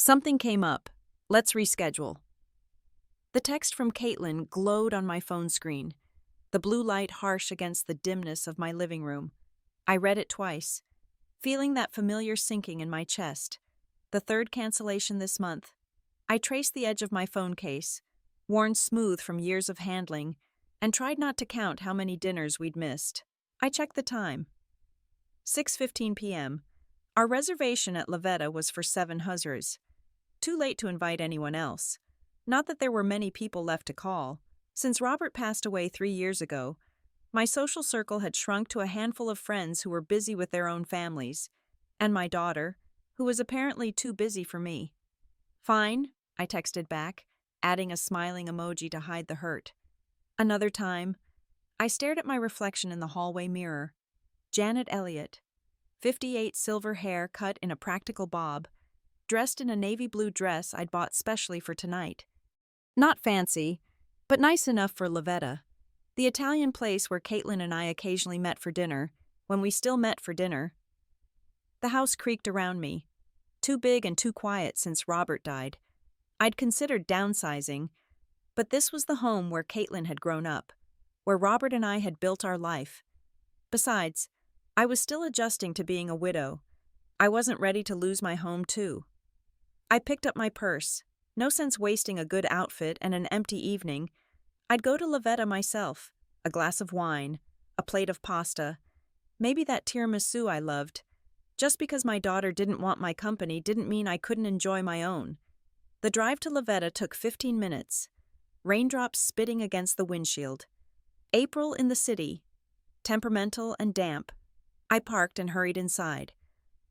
Something came up. Let's reschedule. The text from Caitlin glowed on my phone screen, the blue light harsh against the dimness of my living room. I read it twice, feeling that familiar sinking in my chest. The third cancellation this month. I traced the edge of my phone case, worn smooth from years of handling, and tried not to count how many dinners we'd missed. I checked the time. 6:15 p.m. Our reservation at Lavetta was for 7 huzzers. Too late to invite anyone else. Not that there were many people left to call. Since Robert passed away 3 years ago, my social circle had shrunk to a handful of friends who were busy with their own families, and my daughter, who was apparently too busy for me. Fine, I texted back, adding a smiling emoji to hide the hurt. Another time, I stared at my reflection in the hallway mirror. Janet Elliott, 58, silver hair cut in a practical bob, dressed in a navy blue dress I'd bought specially for tonight. Not fancy, but nice enough for Lavetta, the Italian place where Caitlin and I occasionally met for dinner, when we still met for dinner. The house creaked around me, too big and too quiet since Robert died. I'd considered downsizing, but this was the home where Caitlin had grown up, where Robert and I had built our life. Besides, I was still adjusting to being a widow. I wasn't ready to lose my home too. I picked up my purse. No sense wasting a good outfit and an empty evening. I'd go to Lavetta myself, a glass of wine, a plate of pasta, maybe that tiramisu I loved. Just because my daughter didn't want my company didn't mean I couldn't enjoy my own. The drive to Lavetta took 15 minutes, raindrops spitting against the windshield. April in the city, temperamental and damp. I parked and hurried inside.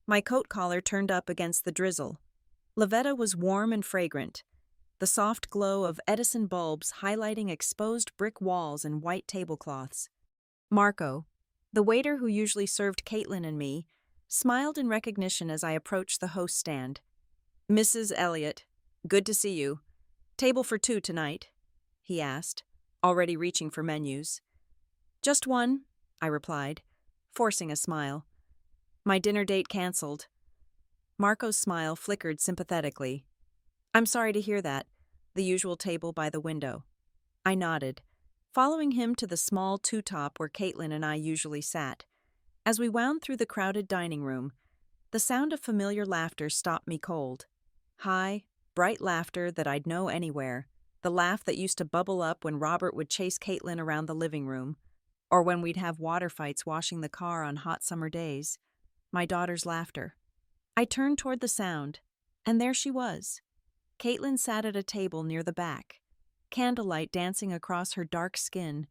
My coat collar turned up against the drizzle. Lavetta was warm and fragrant, the soft glow of Edison bulbs highlighting exposed brick walls and white tablecloths. Marco, the waiter who usually served Caitlin and me, smiled in recognition as I approached the host stand. "Mrs. Elliott, good to see you. Table for 2 tonight?" he asked, already reaching for menus. "Just one," I replied, forcing a smile. "My dinner date canceled." Marco's smile flickered sympathetically. "I'm sorry to hear that." The usual table by the window. I nodded, following him to the small two-top where Caitlin and I usually sat. As we wound through the crowded dining room, the sound of familiar laughter stopped me cold. High, bright laughter that I'd know anywhere. The laugh that used to bubble up when Robert would chase Caitlin around the living room, or when we'd have water fights washing the car on hot summer days. My daughter's laughter. I turned toward the sound, and there she was. Caitlin sat at a table near the back, candlelight dancing across her dark skin,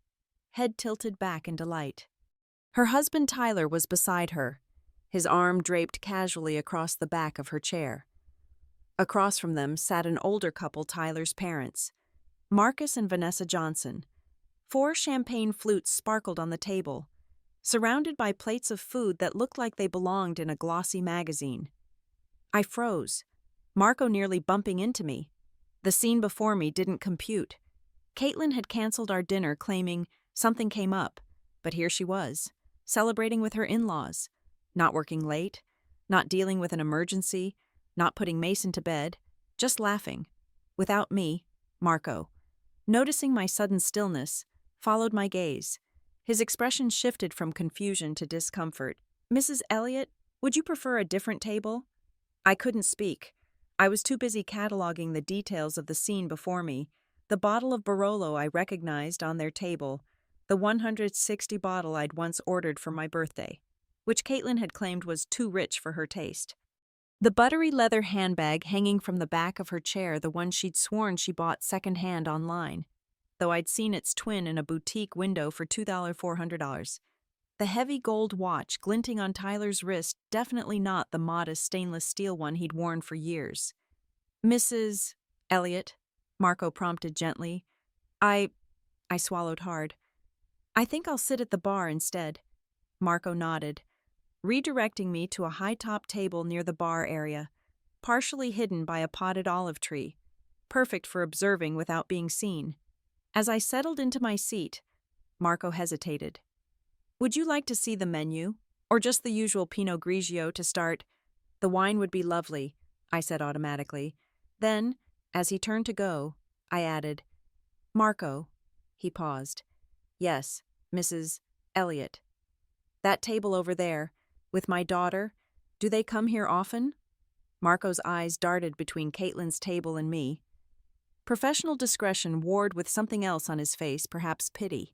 head tilted back in delight. Her husband Tyler was beside her, his arm draped casually across the back of her chair. Across from them sat an older couple, Tyler's parents, Marcus and Vanessa Johnson. 4 champagne flutes sparkled on the table, surrounded by plates of food that looked like they belonged in a glossy magazine. I froze, Marco nearly bumping into me. The scene before me didn't compute. Caitlin had canceled our dinner claiming something came up, but here she was, celebrating with her in-laws, not working late, not dealing with an emergency, not putting Mason to bed, just laughing. Without me, Marco. Noticing my sudden stillness, followed my gaze. His expression shifted from confusion to discomfort. "Mrs. Elliott, would you prefer a different table?" I couldn't speak. I was too busy cataloging the details of the scene before me, the bottle of Barolo I recognized on their table, the 160 bottle I'd once ordered for my birthday, which Caitlin had claimed was too rich for her taste. The buttery leather handbag hanging from the back of her chair, the one she'd sworn she bought secondhand online, though I'd seen its twin in a boutique window for $2,400. The heavy gold watch glinting on Tyler's wrist, definitely not the modest stainless steel one he'd worn for years. "Mrs. Elliott," Marco prompted gently. I swallowed hard. "I think I'll sit at the bar instead." Marco nodded, redirecting me to a high-top table near the bar area, partially hidden by a potted olive tree, perfect for observing without being seen. As I settled into my seat, Marco hesitated. "Would you like to see the menu, or just the usual Pinot Grigio to start? The wine would be lovely, I said automatically. Then, as he turned to go, I added, Marco. He paused. Yes, Mrs. Elliot. That table over there, with my daughter, do they come here often? Marco's eyes darted between Caitlin's table and me. Professional discretion warred with something else on his face, perhaps pity.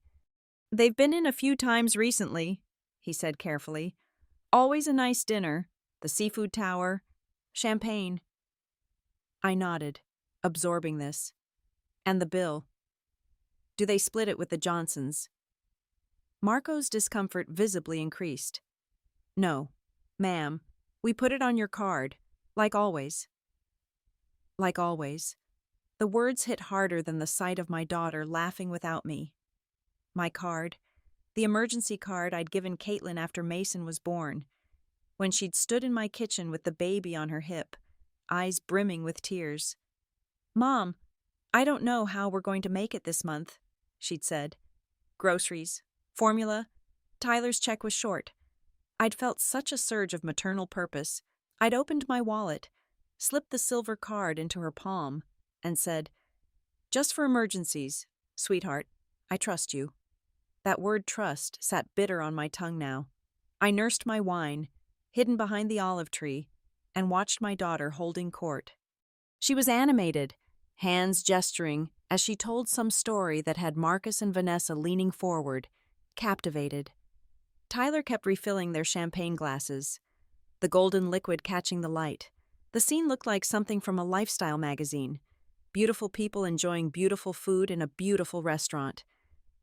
They've been in a few times recently, he said carefully. Always a nice dinner, the seafood tower, champagne. I nodded, absorbing this. And the bill. Do they split it with the Johnsons? Marco's discomfort visibly increased. No, ma'am, we put it on your card, like always. Like always. The words hit harder than the sight of my daughter laughing without me. My card, the emergency card I'd given Caitlin after Mason was born, when she'd stood in my kitchen with the baby on her hip, eyes brimming with tears. Mom, I don't know how we're going to make it this month, she'd said. Groceries, formula, Tyler's check was short. I'd felt such a surge of maternal purpose. I'd opened my wallet, slipped the silver card into her palm, and said, Just for emergencies, sweetheart, I trust you. That word trust sat bitter on my tongue now. I nursed my wine, hidden behind the olive tree, and watched my daughter holding court. She was animated, hands gesturing as she told some story that had Marcus and Vanessa leaning forward, captivated. Tyler kept refilling their champagne glasses, the golden liquid catching the light. The scene looked like something from a lifestyle magazine. Beautiful people enjoying beautiful food in a beautiful restaurant.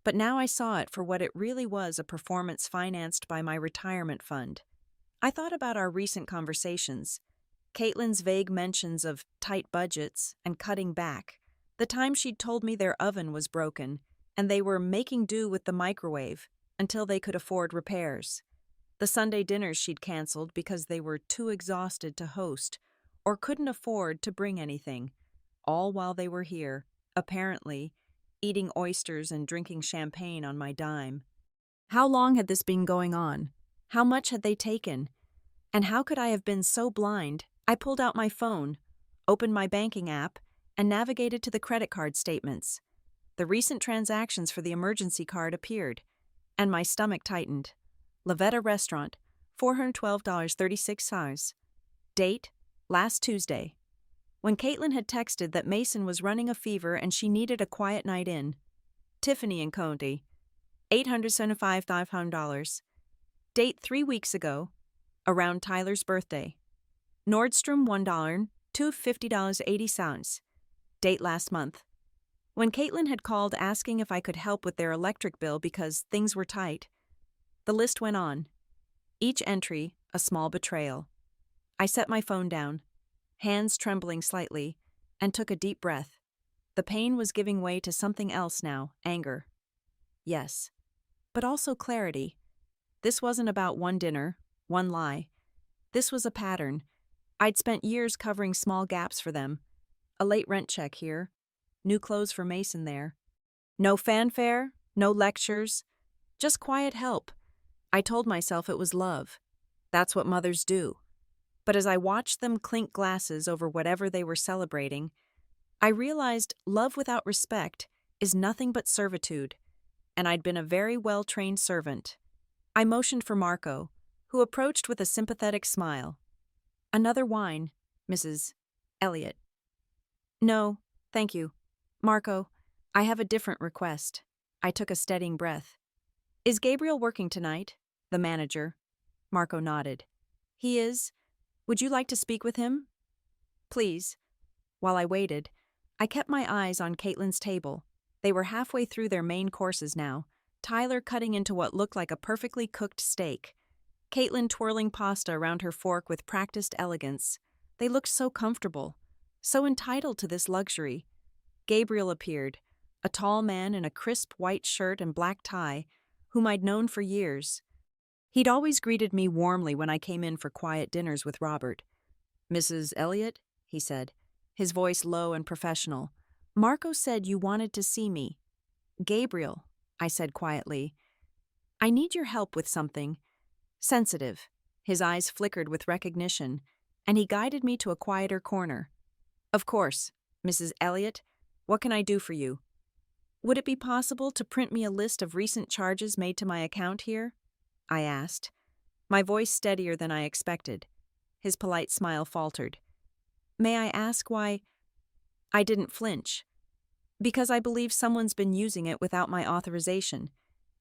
But now I saw it for what it really was, a performance financed by my retirement fund. I thought about our recent conversations. Caitlin's vague mentions of tight budgets and cutting back. The time she'd told me their oven was broken, and they were making do with the microwave until they could afford repairs. The Sunday dinners she'd canceled because they were too exhausted to host or couldn't afford to bring anything, all while they were here, apparently, eating oysters and drinking champagne on my dime. How long had this been going on? How much had they taken? And how could I have been so blind? I pulled out my phone, opened my banking app, and navigated to the credit card statements. The recent transactions for the emergency card appeared, and my stomach tightened. Lavetta Restaurant, $412.36. Date, last Tuesday. When Caitlin had texted that Mason was running a fever and she needed a quiet night in. Tiffany and County, $875. Date 3 weeks ago, around Tyler's birthday. Nordstrom $1, $250.80. Date last month. When Caitlin had called asking if I could help with their electric bill because things were tight, the list went on. Each entry, a small betrayal. I set my phone down, hands trembling slightly, and took a deep breath. The pain was giving way to something else now, anger. Yes, but also clarity. This wasn't about one dinner, one lie. This was a pattern. I'd spent years covering small gaps for them. A late rent check here, new clothes for Mason there. No fanfare, no lectures, just quiet help. I told myself it was love. That's what mothers do. But as I watched them clink glasses over whatever they were celebrating, I realized love without respect is nothing but servitude, and I'd been a very well-trained servant. I motioned for Marco, who approached with a sympathetic smile. Another wine, Mrs. Elliot. No, thank you. Marco, I have a different request. I took a steadying breath. Is Gabriel working tonight? The manager. Marco nodded. He is. Would you like to speak with him? Please. While I waited, I kept my eyes on Caitlin's table. They were halfway through their main courses now, Tyler cutting into what looked like a perfectly cooked steak. Caitlin twirling pasta around her fork with practiced elegance. They looked so comfortable, so entitled to this luxury. Gabriel appeared, a tall man in a crisp white shirt and black tie, whom I'd known for years. He'd always greeted me warmly when I came in for quiet dinners with Robert. Mrs. Elliot, he said, his voice low and professional. Marco said you wanted to see me. Gabriel, I said quietly, I need your help with something. Sensitive. His eyes flickered with recognition, and he guided me to a quieter corner. "Of course, Mrs. Elliot, what can I do for you? Would it be possible to print me a list of recent charges made to my account here?" I asked, my voice steadier than I expected. His polite smile faltered. "May I ask why—" I didn't flinch. "Because I believe someone's been using it without my authorization,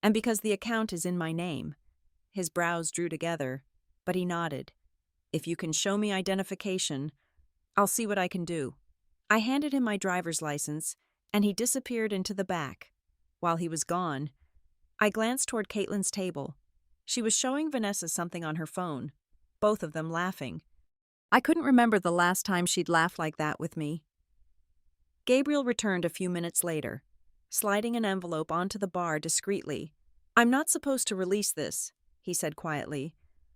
and because the account is in my name." His brows drew together, but he nodded. "If you can show me identification, I'll see what I can do." I handed him my driver's license, and he disappeared into the back. While he was gone, I glanced toward Caitlin's table. She was showing Vanessa something on her phone, both of them laughing. I couldn't remember the last time she'd laughed like that with me. Gabriel returned a few minutes later, sliding an envelope onto the bar discreetly. "I'm not supposed to release this," he said quietly,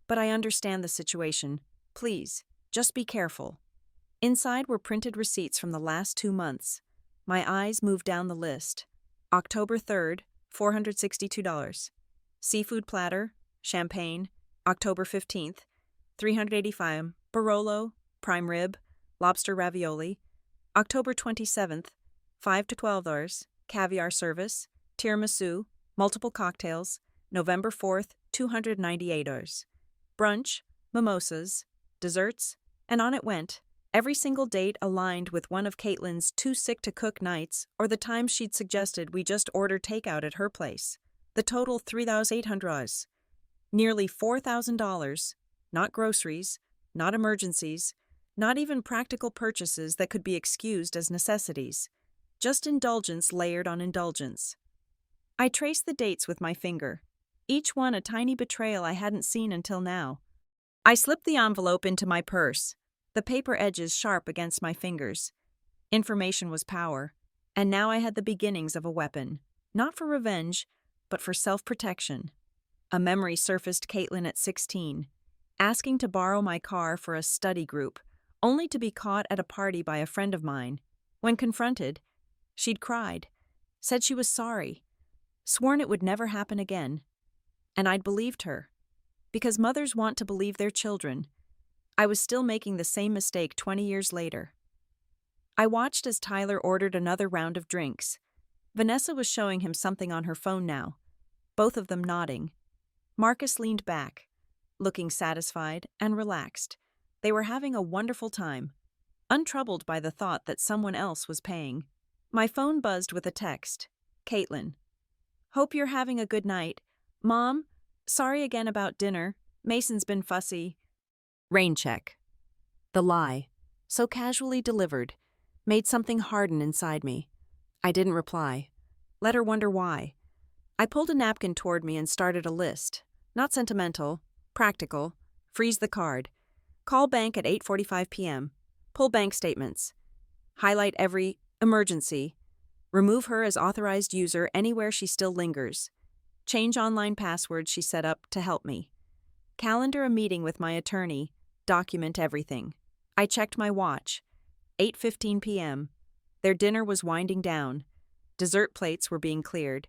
"but I understand the situation. Please, just be careful." Inside were printed receipts from the last 2 months. My eyes moved down the list. October 3rd, $462. Seafood platter, champagne, October 15th, $385. Barolo, prime rib, lobster ravioli. October 27th, $5 to $12. Caviar service, tiramisu, multiple cocktails. November 4th, $298. Brunch, mimosas, desserts, and on it went. Every single date aligned with one of Caitlin's too-sick-to-cook nights or the times she'd suggested we just order takeout at her place. The total $3,800. Nearly $4,000, not groceries, not emergencies, not even practical purchases that could be excused as necessities. Just indulgence layered on indulgence. I traced the dates with my finger, each one a tiny betrayal I hadn't seen until now. I slipped the envelope into my purse, the paper edges sharp against my fingers. Information was power, and now I had the beginnings of a weapon, not for revenge, but for self-protection. A memory surfaced Caitlin at 16, asking to borrow my car for a study group, only to be caught at a party by a friend of mine. When confronted, she'd cried, said she was sorry, sworn it would never happen again. And I'd believed her, because mothers want to believe their children. I was still making the same mistake 20 years later. I watched as Tyler ordered another round of drinks. Vanessa was showing him something on her phone now, both of them nodding. Marcus leaned back, looking satisfied and relaxed. They were having a wonderful time, untroubled by the thought that someone else was paying. My phone buzzed with a text. "Caitlin. Hope you're having a good night. Mom, sorry again about dinner. Mason's been fussy." Rain check. The lie, so casually delivered, made something harden inside me. I didn't reply. Let her wonder why. I pulled a napkin toward me and started a list. Not sentimental, practical. Freeze the card. Call bank at 8:45 p.m. Pull bank statements. Highlight every emergency. Remove her as authorized user anywhere she still lingers. Change online passwords she set up to help me. Calendar a meeting with my attorney. Document everything. I checked my watch. 8:15 p.m. Their dinner was winding down. Dessert plates were being cleared.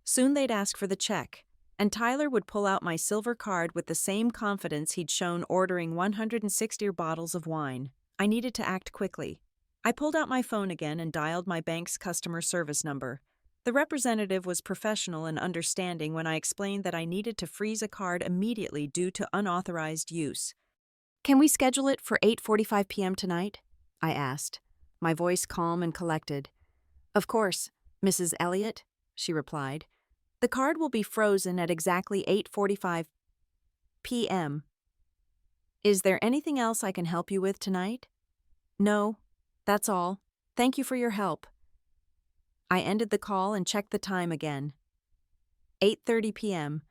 Soon they'd ask for the check, and Tyler would pull out my silver card with the same confidence he'd shown ordering 160 bottles of wine. I needed to act quickly. I pulled out my phone again and dialed my bank's customer service number. The representative was professional and understanding when I explained that I needed to freeze a card immediately due to unauthorized use. "Can we schedule it for 8:45 p.m. tonight?" I asked, my voice calm and collected. "Of course, Mrs. Elliot," she replied. "The card will be frozen at exactly 8:45 p.m. Is there anything else I can help you with tonight?" "No, that's all. Thank you for your help." I ended the call and checked the time again. 8:30 p.m.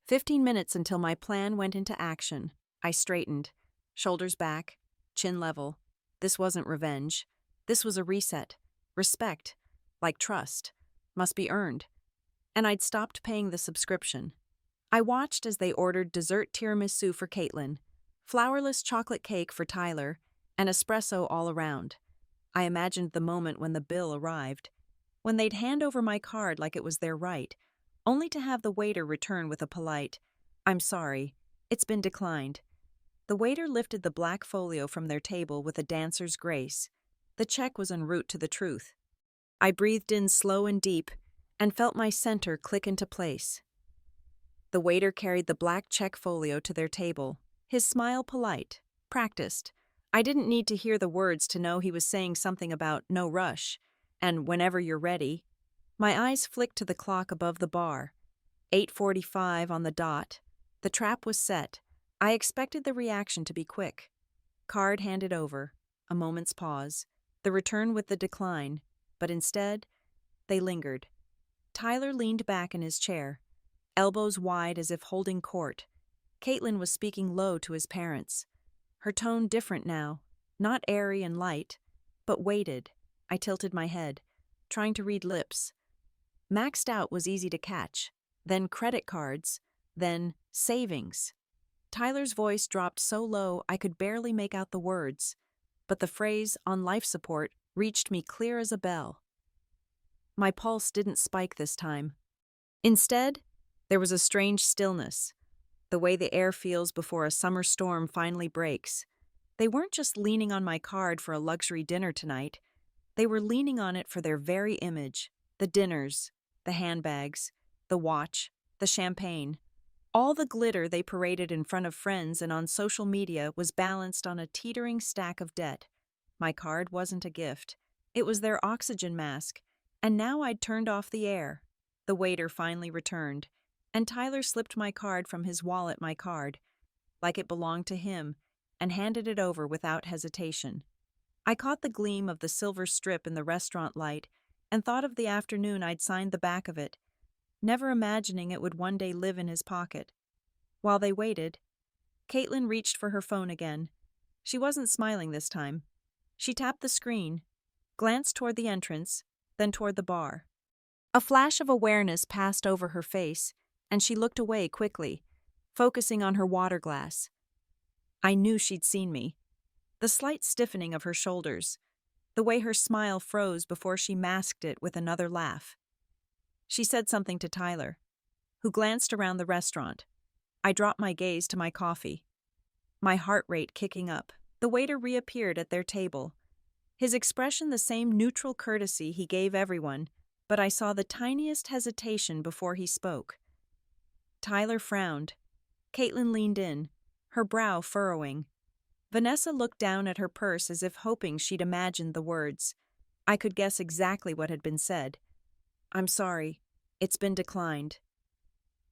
15 minutes until my plan went into action. I straightened, shoulders back, chin level. This wasn't revenge. This was a reset. Respect, like trust, must be earned. And I'd stopped paying the subscription. I watched as they ordered dessert tiramisu for Caitlin, flourless chocolate cake for Tyler, and espresso all around. I imagined the moment when the bill arrived, when they'd hand over my card like it was their right, only to have the waiter return with a polite, "I'm sorry, it's been declined." The waiter lifted the black folio from their table with a dancer's grace. The check was en route to the truth. I breathed in slow and deep and felt my center click into place. The waiter carried the black check folio to their table, his smile polite, practiced. I didn't need to hear the words to know he was saying something about no rush, and whenever you're ready. My eyes flicked to the clock above the bar. 8:45 on the dot. The trap was set. I expected the reaction to be quick. Card handed over, a moment's pause, the return with the decline, but instead, they lingered. Tyler leaned back in his chair, elbows wide as if holding court. Caitlin was speaking low to his parents. Her tone different now, not airy and light, but weighted. I tilted my head, trying to read lips. Maxed out was easy to catch, then credit cards, then savings. Tyler's voice dropped so low I could barely make out the words, but the phrase on life support reached me clear as a bell. My pulse didn't spike this time. Instead, there was a strange stillness, the way the air feels before a summer storm finally breaks. They weren't just leaning on my card for a luxury dinner tonight. They were leaning on it for their very image, the dinners, the handbags, the watch, the champagne. All the glitter they paraded in front of friends and on social media was balanced on a teetering stack of debt. My card wasn't a gift. It was their oxygen mask, and now I'd turned off the air. The waiter finally returned, and Tyler slipped my card from his wallet, my card, like it belonged to him, and handed it over without hesitation. I caught the gleam of the silver strip in the restaurant light and thought of the afternoon I'd signed the back of it, never imagining it would one day live in his pocket. While they waited, Caitlin reached for her phone again. She wasn't smiling this time. She tapped the screen, glanced toward the entrance, then toward the bar. A flash of awareness passed over her face, and she looked away quickly, focusing on her water glass. I knew she'd seen me. The slight stiffening of her shoulders, the way her smile froze before she masked it with another laugh. She said something to Tyler, who glanced around the restaurant. I dropped my gaze to my coffee, my heart rate kicking up. The waiter reappeared at their table, his expression the same neutral courtesy he gave everyone, but I saw the tiniest hesitation before he spoke. Tyler frowned. Caitlin leaned in, her brow furrowing. Vanessa looked down at her purse as if hoping she'd imagined the words. I could guess exactly what had been said. I'm sorry, it's been declined.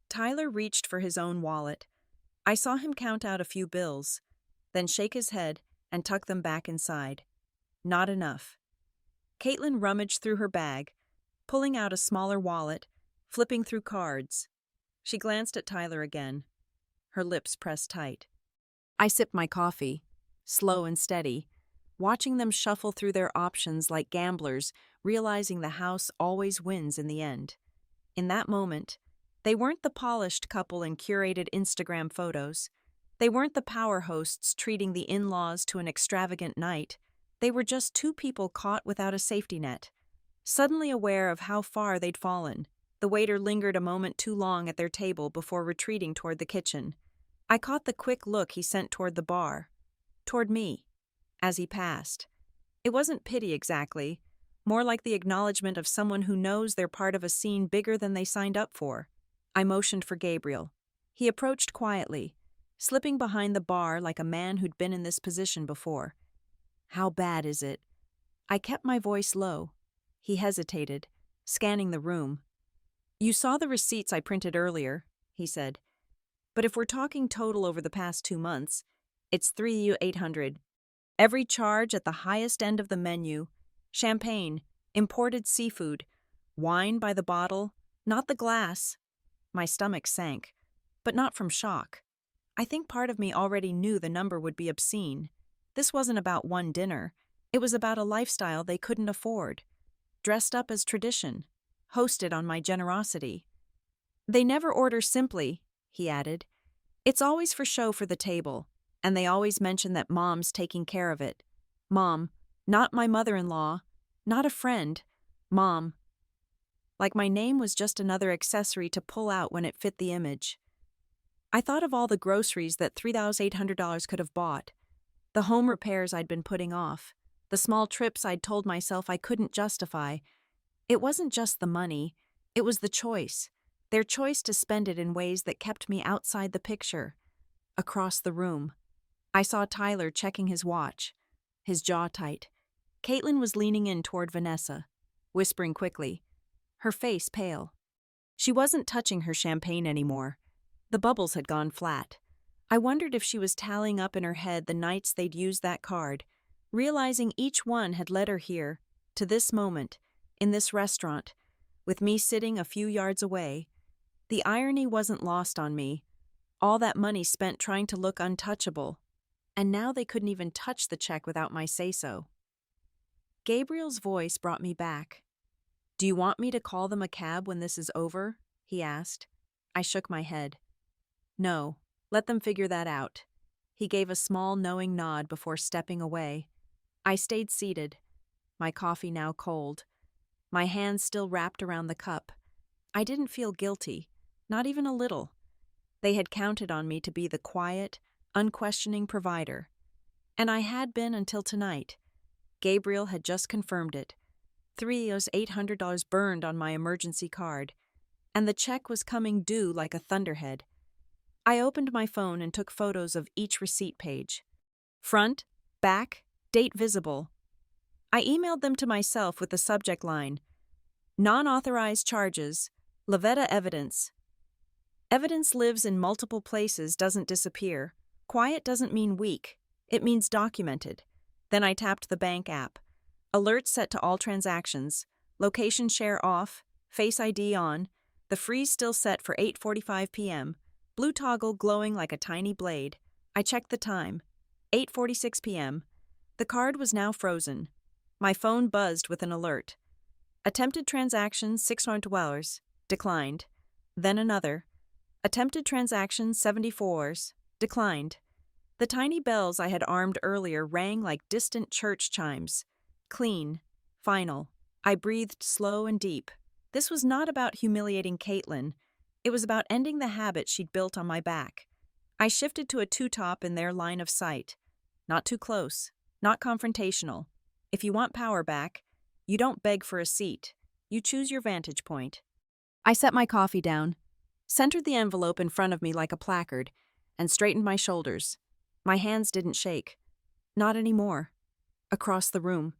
Tyler reached for his own wallet. I saw him count out a few bills, then shake his head and tuck them back inside. Not enough. Caitlin rummaged through her bag, pulling out a smaller wallet, flipping through cards. She glanced at Tyler again, her lips pressed tight. I sipped my coffee, slow and steady, watching them shuffle through their options like gamblers, realizing the house always wins in the end. In that moment, they weren't the polished couple in curated Instagram photos. They weren't the power hosts treating the in-laws to an extravagant night. They were just two people caught without a safety net. Suddenly aware of how far they'd fallen, the waiter lingered a moment too long at their table before retreating toward the kitchen. I caught the quick look he sent toward the bar, toward me, as he passed. It wasn't pity exactly, more like the acknowledgement of someone who knows they're part of a scene bigger than they signed up for. I motioned for Gabriel. He approached quietly, slipping behind the bar like a man who'd been in this position before. How bad is it? I kept my voice low. He hesitated, scanning the room. You saw the receipts I printed earlier, he said. But if we're talking total over the past 2 months, it's $3,800. Every charge at the highest end of the menu, champagne, imported seafood, wine by the bottle, not the glass. My stomach sank, but not from shock. I think part of me already knew the number would be obscene. This wasn't about one dinner. It was about a lifestyle they couldn't afford. Dressed up as tradition, hosted on my generosity. They never order simply, he added. It's always for show for the table, and they always mention that Mom's taking care of it. Mom, not my mother-in-law, not a friend. Mom. Like my name was just another accessory to pull out when it fit the image. I thought of all the groceries that $3,800 could have bought, the home repairs I'd been putting off, the small trips I'd told myself I couldn't justify. It wasn't just the money, it was the choice. Their choice to spend it in ways that kept me outside the picture. Across the room, I saw Tyler checking his watch, his jaw tight. Caitlin was leaning in toward Vanessa, whispering quickly, her face pale. She wasn't touching her champagne anymore. The bubbles had gone flat. I wondered if she was tallying up in her head the nights they'd used that card, realizing each one had led her here, to this moment, in this restaurant, with me sitting a few yards away. The irony wasn't lost on me. All that money spent trying to look untouchable. And now they couldn't even touch the check without my say-so. Gabriel's voice brought me back. "Do you want me to call them a cab when this is over?" he asked. I shook my head. "No, let them figure that out." He gave a small, knowing nod before stepping away. I stayed seated, my coffee now cold, my hands still wrapped around the cup. I didn't feel guilty, not even a little. They had counted on me to be the quiet, unquestioning provider. And I had been until tonight. Gabriel had just confirmed it. $3,800 burned on my emergency card, and the check was coming due like a thunderhead. I opened my phone and took photos of each receipt page. Front, back, date visible. I emailed them to myself with the subject line, "Non-authorized charges, Lavetta evidence." Evidence lives in multiple places, doesn't disappear. Quiet doesn't mean weak. It means documented. Then I tapped the bank app. Alerts set to all transactions. Location share off. Face ID on. The freeze still set for 8:45 p.m. Blue toggle glowing like a tiny blade. I checked the time. 8:46 p.m. The card was now frozen. My phone buzzed with an alert. Attempted transaction $600. Declined. Then another. Attempted transaction $74. Declined. The tiny bells I had armed earlier rang like distant church chimes. Clean. Final. I breathed slow and deep. This was not about humiliating Caitlin. It was about ending the habit she'd built on my back. I shifted to a two-top in their line of sight. Not too close. Not confrontational. If you want power back, you don't beg for a seat. You choose your vantage point. I set my coffee down, centered the envelope in front of me like a placard, and straightened my shoulders. My hands didn't shake. Not anymore. Across the room.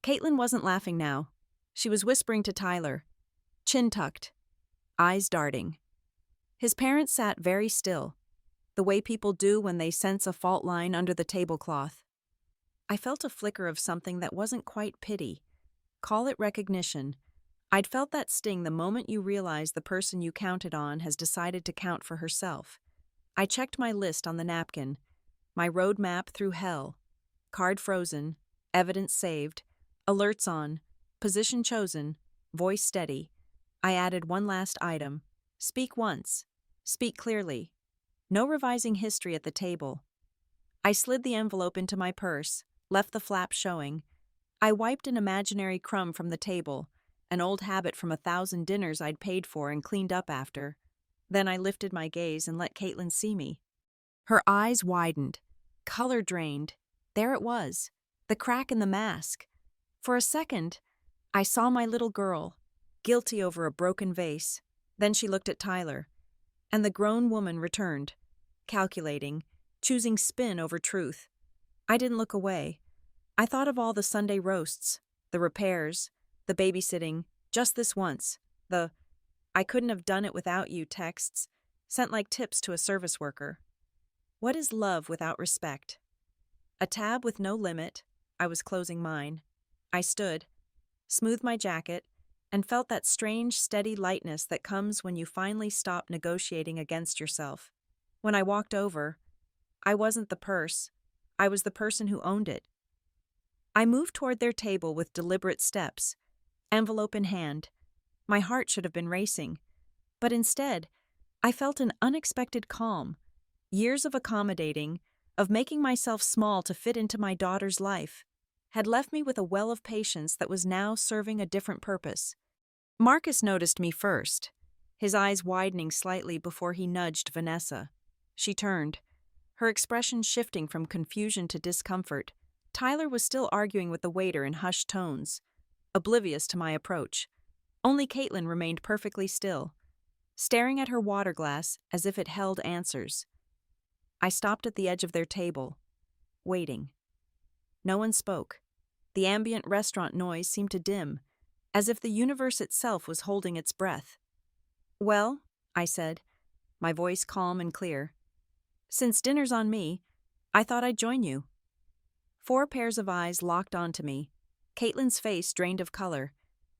Caitlin wasn't laughing now. She was whispering to Tyler, chin tucked, eyes darting. His parents sat very still, the way people do when they sense a fault line under the tablecloth. I felt a flicker of something that wasn't quite pity. Call it recognition. I'd felt that sting the moment you realize the person you counted on has decided to count for herself. I checked my list on the napkin. My roadmap through hell. Card frozen. Evidence saved. Alerts on. Position chosen. Voice steady. I added one last item. Speak once. Speak clearly. No revising history at the table. I slid the envelope into my purse, left the flap showing. I wiped an imaginary crumb from the table, an old habit from 1,000 dinners I'd paid for and cleaned up after. Then I lifted my gaze and let Caitlin see me. Her eyes widened, color drained. There it was, the crack in the mask. For a second, I saw my little girl, guilty over a broken vase. Then she looked at Tyler, and the grown woman returned, calculating, choosing spin over truth. I didn't look away. I thought of all the Sunday roasts, the repairs, the babysitting, just this once, the "I couldn't have done it without you" texts, sent like tips to a service worker. What is love without respect? A tab with no limit. I was closing mine. I stood, smoothed my jacket, and felt that strange, steady lightness that comes when you finally stop negotiating against yourself. When I walked over, I wasn't the purse. I was the person who owned it. I moved toward their table with deliberate steps, envelope in hand. My heart should have been racing, but instead, I felt an unexpected calm. Years of accommodating, of making myself small to fit into my daughter's life, had left me with a well of patience that was now serving a different purpose. Marcus noticed me first. his eyes widening slightly before he nudged Vanessa. She turned, her expression shifting from confusion to discomfort. Tyler was still arguing with the waiter in hushed tones, oblivious to my approach. Only Caitlin remained perfectly still, staring at her water glass as if it held answers. I stopped at the edge of their table, waiting. No one spoke. The ambient restaurant noise seemed to dim, as if the universe itself was holding its breath. "Well," I said, my voice calm and clear, "since dinner's on me, I thought I'd join you." 4 pairs of eyes locked onto me. Caitlin's face drained of color,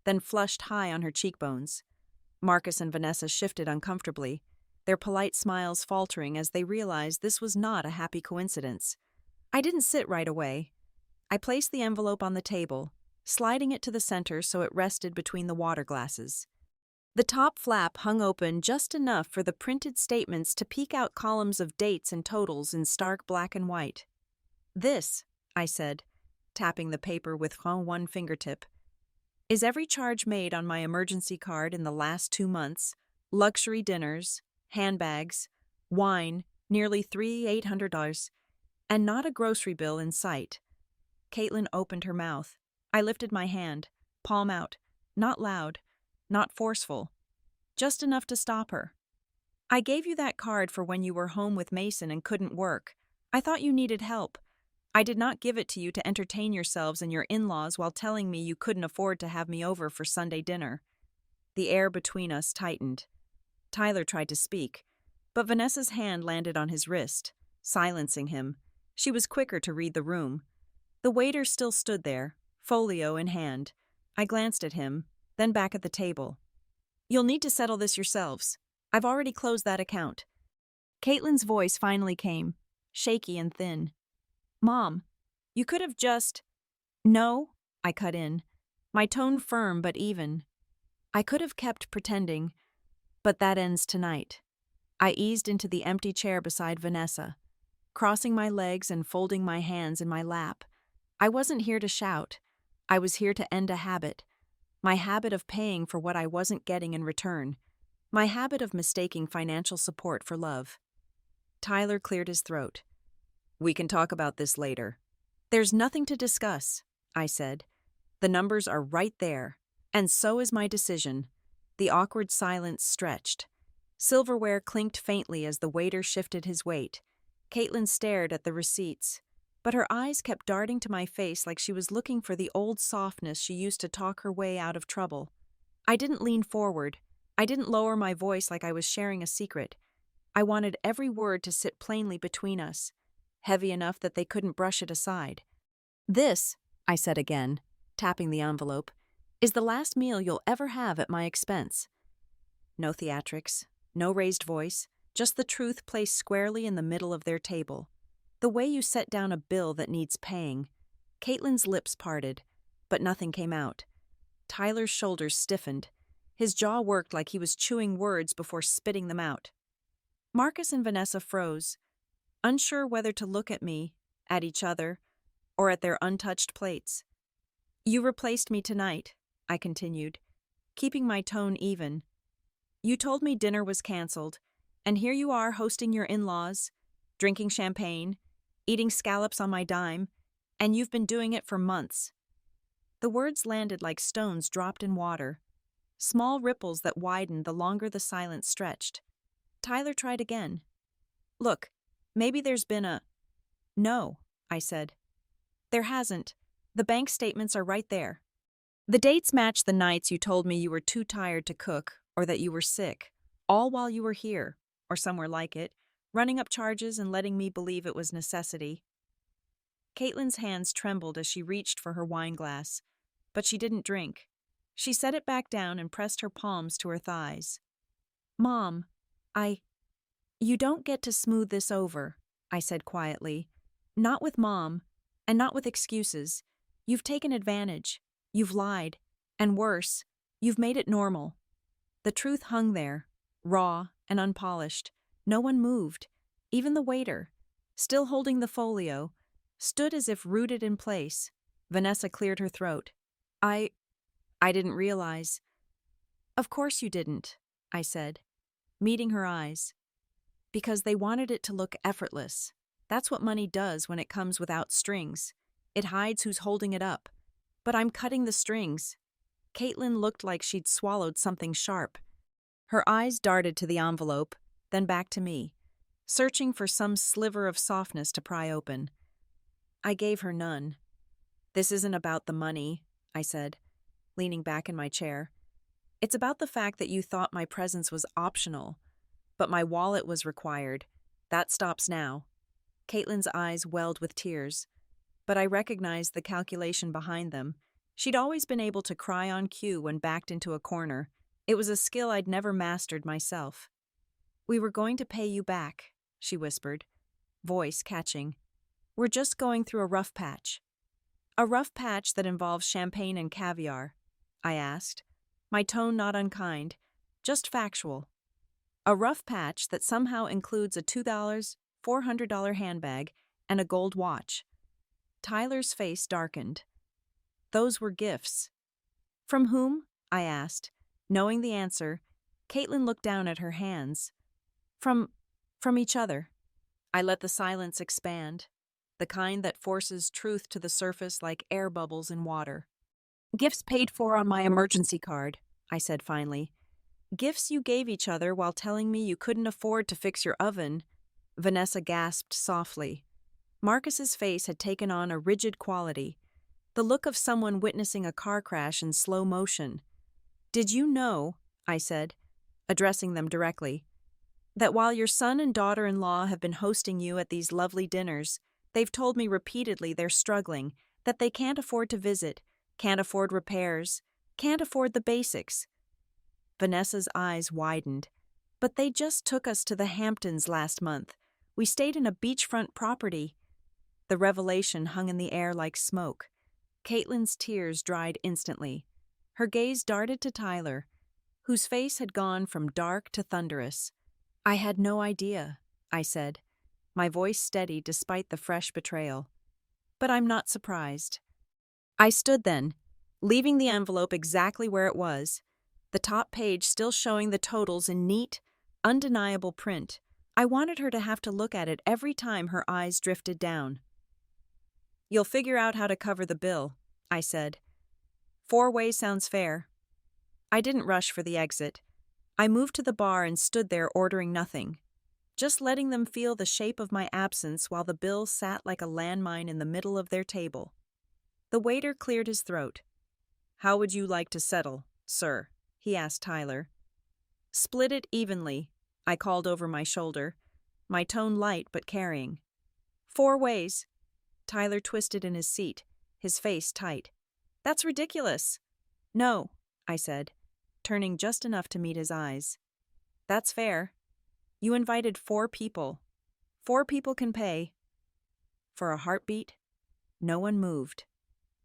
then flushed high on her cheekbones. Marcus and Vanessa shifted uncomfortably, their polite smiles faltering as they realized this was not a happy coincidence. I didn't sit right away. I placed the envelope on the table, sliding it to the center so it rested between the water glasses. The top flap hung open just enough for the printed statements to peek out columns of dates and totals in stark black and white. "This," I said, tapping the paper with one fingertip, "is every charge made on my emergency card in the last 2 months, luxury dinners, handbags, wine, nearly $800, and not a grocery bill in sight." Caitlin opened her mouth. I lifted my hand, palm out, not loud, not forceful, just enough to stop her. "I gave you that card for when you were home with Mason and couldn't work. I thought you needed help. I did not give it to you to entertain yourselves and your in-laws while telling me you couldn't afford to have me over for Sunday dinner." The air between us tightened. Tyler tried to speak, but Vanessa's hand landed on his wrist, silencing him. She was quicker to read the room. The waiter still stood there, folio in hand. I glanced at him, then back at the table. "You'll need to settle this yourselves. I've already closed that account." Caitlin's voice finally came, shaky and thin. "Mom, you could have just—" "No," I cut in, my tone firm but even. "I could have kept pretending, but that ends tonight." I eased into the empty chair beside Vanessa, crossing my legs and folding my hands in my lap. I wasn't here to shout. I was here to end a habit. My habit of paying for what I wasn't getting in return. My habit of mistaking financial support for love. Tyler cleared his throat. "We can talk about this later." "There's nothing to discuss," I said. "The numbers are right there, and so is my decision." The awkward silence stretched. Silverware clinked faintly as the waiter shifted his weight. Caitlin stared at the receipts, but her eyes kept darting to my face like she was looking for the old softness she used to talk her way out of trouble. I didn't lean forward. I didn't lower my voice like I was sharing a secret. I wanted every word to sit plainly between us, heavy enough that they couldn't brush it aside. "This," I said again, tapping the envelope, "is the last meal you'll ever have at my expense." No theatrics, no raised voice, just the truth placed squarely in the middle of their table. The way you set down a bill that needs paying. Caitlin's lips parted, but nothing came out. Tyler's shoulders stiffened. His jaw worked like he was chewing words before spitting them out. Marcus and Vanessa froze, unsure whether to look at me, at each other, or at their untouched plates. "You replaced me tonight," I continued, keeping my tone even. "You told me dinner was canceled, and here you are hosting your in-laws, drinking champagne, eating scallops on my dime, and you've been doing it for months." The words landed like stones dropped in water, small ripples that widened the longer the silence stretched. Tyler tried again. "Look, maybe there's been a—" "No," I said. "There hasn't. The bank statements are right there. The dates match the nights you told me you were too tired to cook or that you were sick, all while you were here, or somewhere like it, running up charges and letting me believe it was necessity." Caitlin's hands trembled as she reached for her wine glass, but she didn't drink. She set it back down and pressed her palms to her thighs. "Mom, you don't get to smooth this over," I said quietly. "Not with Mom, and not with excuses. You've taken advantage. You've lied. And worse, you've made it normal." The truth hung there, raw and unpolished. No one moved. Even the waiter, still holding the folio, stood as if rooted in place. Vanessa cleared her throat. I didn't realize." "Of course you didn't," I said, meeting her eyes. Because they wanted it to look effortless. That's what money does when it comes without strings. It hides who's holding it up. But I'm cutting the strings. Caitlin looked like she'd swallowed something sharp. Her eyes darted to the envelope, then back to me, searching for some sliver of softness to pry open. I gave her none. This isn't about the money, I said, leaning back in my chair. It's about the fact that you thought my presence was optional, but my wallet was required. That stops now. Caitlin's eyes welled with tears, but I recognized the calculation behind them. She'd always been able to cry on cue when backed into a corner. It was a skill I'd never mastered myself. We were going to pay you back, she whispered, voice catching. We're just going through a rough patch. A rough patch that involves champagne and caviar, I asked, my tone not unkind, just factual. A rough patch that somehow includes a $2, $400 handbag and a gold watch. Tyler's face darkened. Those were gifts. From whom? I asked. Knowing the answer, Caitlin looked down at her hands. From each other. I let the silence expand, the kind that forces truth to the surface like air bubbles in water. Gifts paid for on my emergency card, I said finally. Gifts you gave each other while telling me you couldn't afford to fix your oven. Vanessa gasped softly. Marcus's face had taken on a rigid quality, the look of someone witnessing a car crash in slow motion. Did you know, I said, addressing them directly, that while your son and daughter-in-law have been hosting you at these lovely dinners, they've told me repeatedly they're struggling, that they can't afford to visit, can't afford repairs, can't afford the basics. Vanessa's eyes widened. But they just took us to the Hamptons last month. We stayed in a beachfront property. The revelation hung in the air like smoke. Caitlin's tears dried instantly. Her gaze darted to Tyler, whose face had gone from dark to thunderous. I had no idea, I said, my voice steady despite the fresh betrayal. But I'm not surprised. I stood then, leaving the envelope exactly where it was, the top page still showing the totals in neat, undeniable print. I wanted her to have to look at it every time her eyes drifted down. You'll figure out how to cover the bill, I said. 4 ways sounds fair. I didn't rush for the exit. I moved to the bar and stood there ordering nothing, just letting them feel the shape of my absence while the bill sat like a landmine in the middle of their table. The waiter cleared his throat. How would you like to settle, sir? He asked Tyler. Split it evenly, I called over my shoulder, my tone light but carrying. 4 ways. Tyler twisted in his seat, his face tight. That's ridiculous. No, I said, turning just enough to meet his eyes. That's fair. You invited 4 people. 4 people can pay. For a heartbeat, no one moved.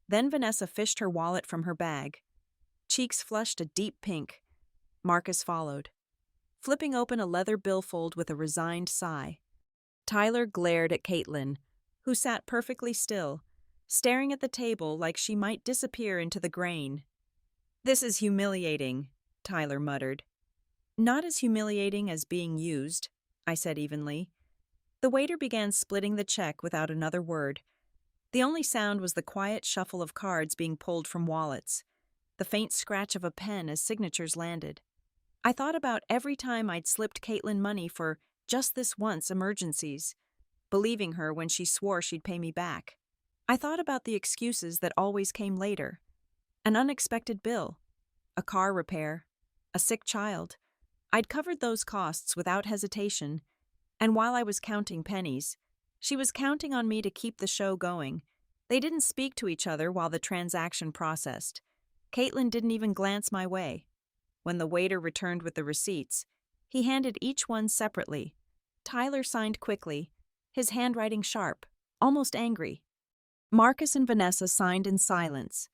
Then Vanessa fished her wallet from her bag. Cheeks flushed a deep pink. Marcus followed, flipping open a leather billfold with a resigned sigh. Tyler glared at Caitlin, who sat perfectly still, staring at the table like she might disappear into the grain. This is humiliating, Tyler muttered. Not as humiliating as being used, I said evenly. The waiter began splitting the check without another word. The only sound was the quiet shuffle of cards being pulled from wallets, the faint scratch of a pen as signatures landed. I thought about every time I'd slipped Caitlin money for just this once emergencies, believing her when she swore she'd pay me back. I thought about the excuses that always came later. An unexpected bill, a car repair, a sick child. I'd covered those costs without hesitation, and while I was counting pennies, she was counting on me to keep the show going. They didn't speak to each other while the transaction processed. Caitlin didn't even glance my way. When the waiter returned with the receipts, he handed each one separately. Tyler signed quickly, his handwriting sharp, almost angry. Marcus and Vanessa signed in silence.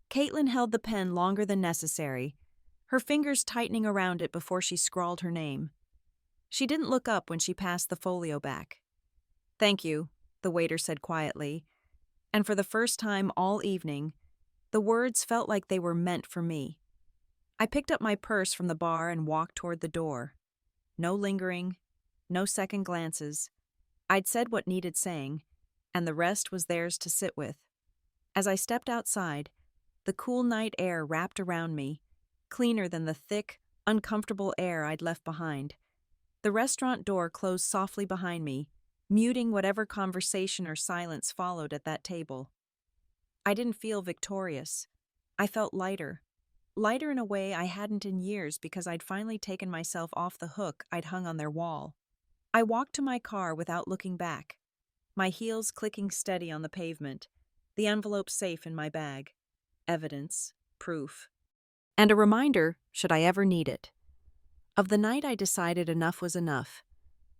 Caitlin held the pen longer than necessary, her fingers tightening around it before she scrawled her name. She didn't look up when she passed the folio back. Thank you, the waiter said quietly, and for the first time all evening, the words felt like they were meant for me. I picked up my purse from the bar and walked toward the door. No lingering, no second glances. I'd said what needed saying, and the rest was theirs to sit with. As I stepped outside, the cool night air wrapped around me, cleaner than the thick, uncomfortable air I'd left behind. The restaurant door closed softly behind me, muting whatever conversation or silence followed at that table. I didn't feel victorious. I felt lighter. Lighter in a way I hadn't in years because I'd finally taken myself off the hook I'd hung on their wall. I walked to my car without looking back, my heels clicking steady on the pavement, the envelope safe in my bag. Evidence, proof, and a reminder should I ever need it. Of the night I decided enough was enough.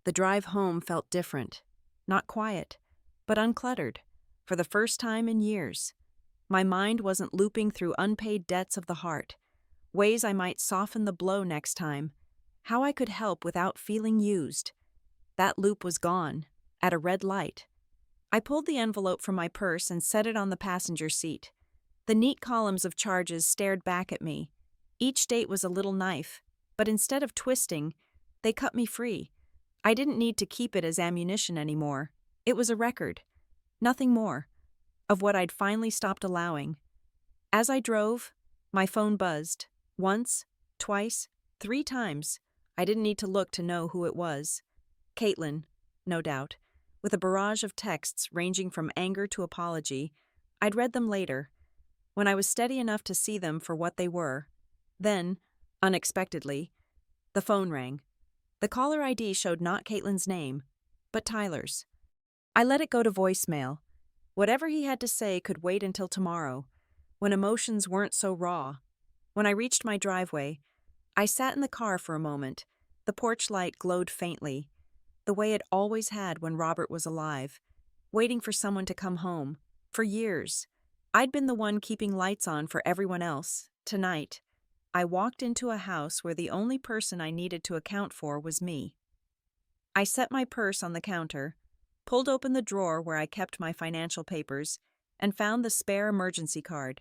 The drive home felt different, not quiet, but uncluttered, for the first time in years. My mind wasn't looping through unpaid debts of the heart, ways I might soften the blow next time, how I could help without feeling used. That loop was gone, at a red light. I pulled the envelope from my purse and set it on the passenger seat. The neat columns of charges stared back at me. Each date was a little knife, but instead of twisting, they cut me free. I didn't need to keep it as ammunition anymore. It was a record, nothing more, of what I'd finally stopped allowing. As I drove, my phone buzzed. Once, twice, 3 times. I didn't need to look to know who it was. Caitlin, no doubt, with a barrage of texts ranging from anger to apology. I'd read them later, when I was steady enough to see them for what they were. Then, unexpectedly, the phone rang. The caller ID showed not Caitlin's name, but Tyler's. I let it go to voicemail. Whatever he had to say could wait until tomorrow, when emotions weren't so raw. When I reached my driveway, I sat in the car for a moment. The porch light glowed faintly, the way it always had when Robert was alive, waiting for someone to come home. For years, I'd been the one keeping lights on for everyone else. Tonight, I walked into a house where the only person I needed to account for was me. I set my purse on the counter, pulled open the drawer where I kept my financial papers, and found the spare emergency card,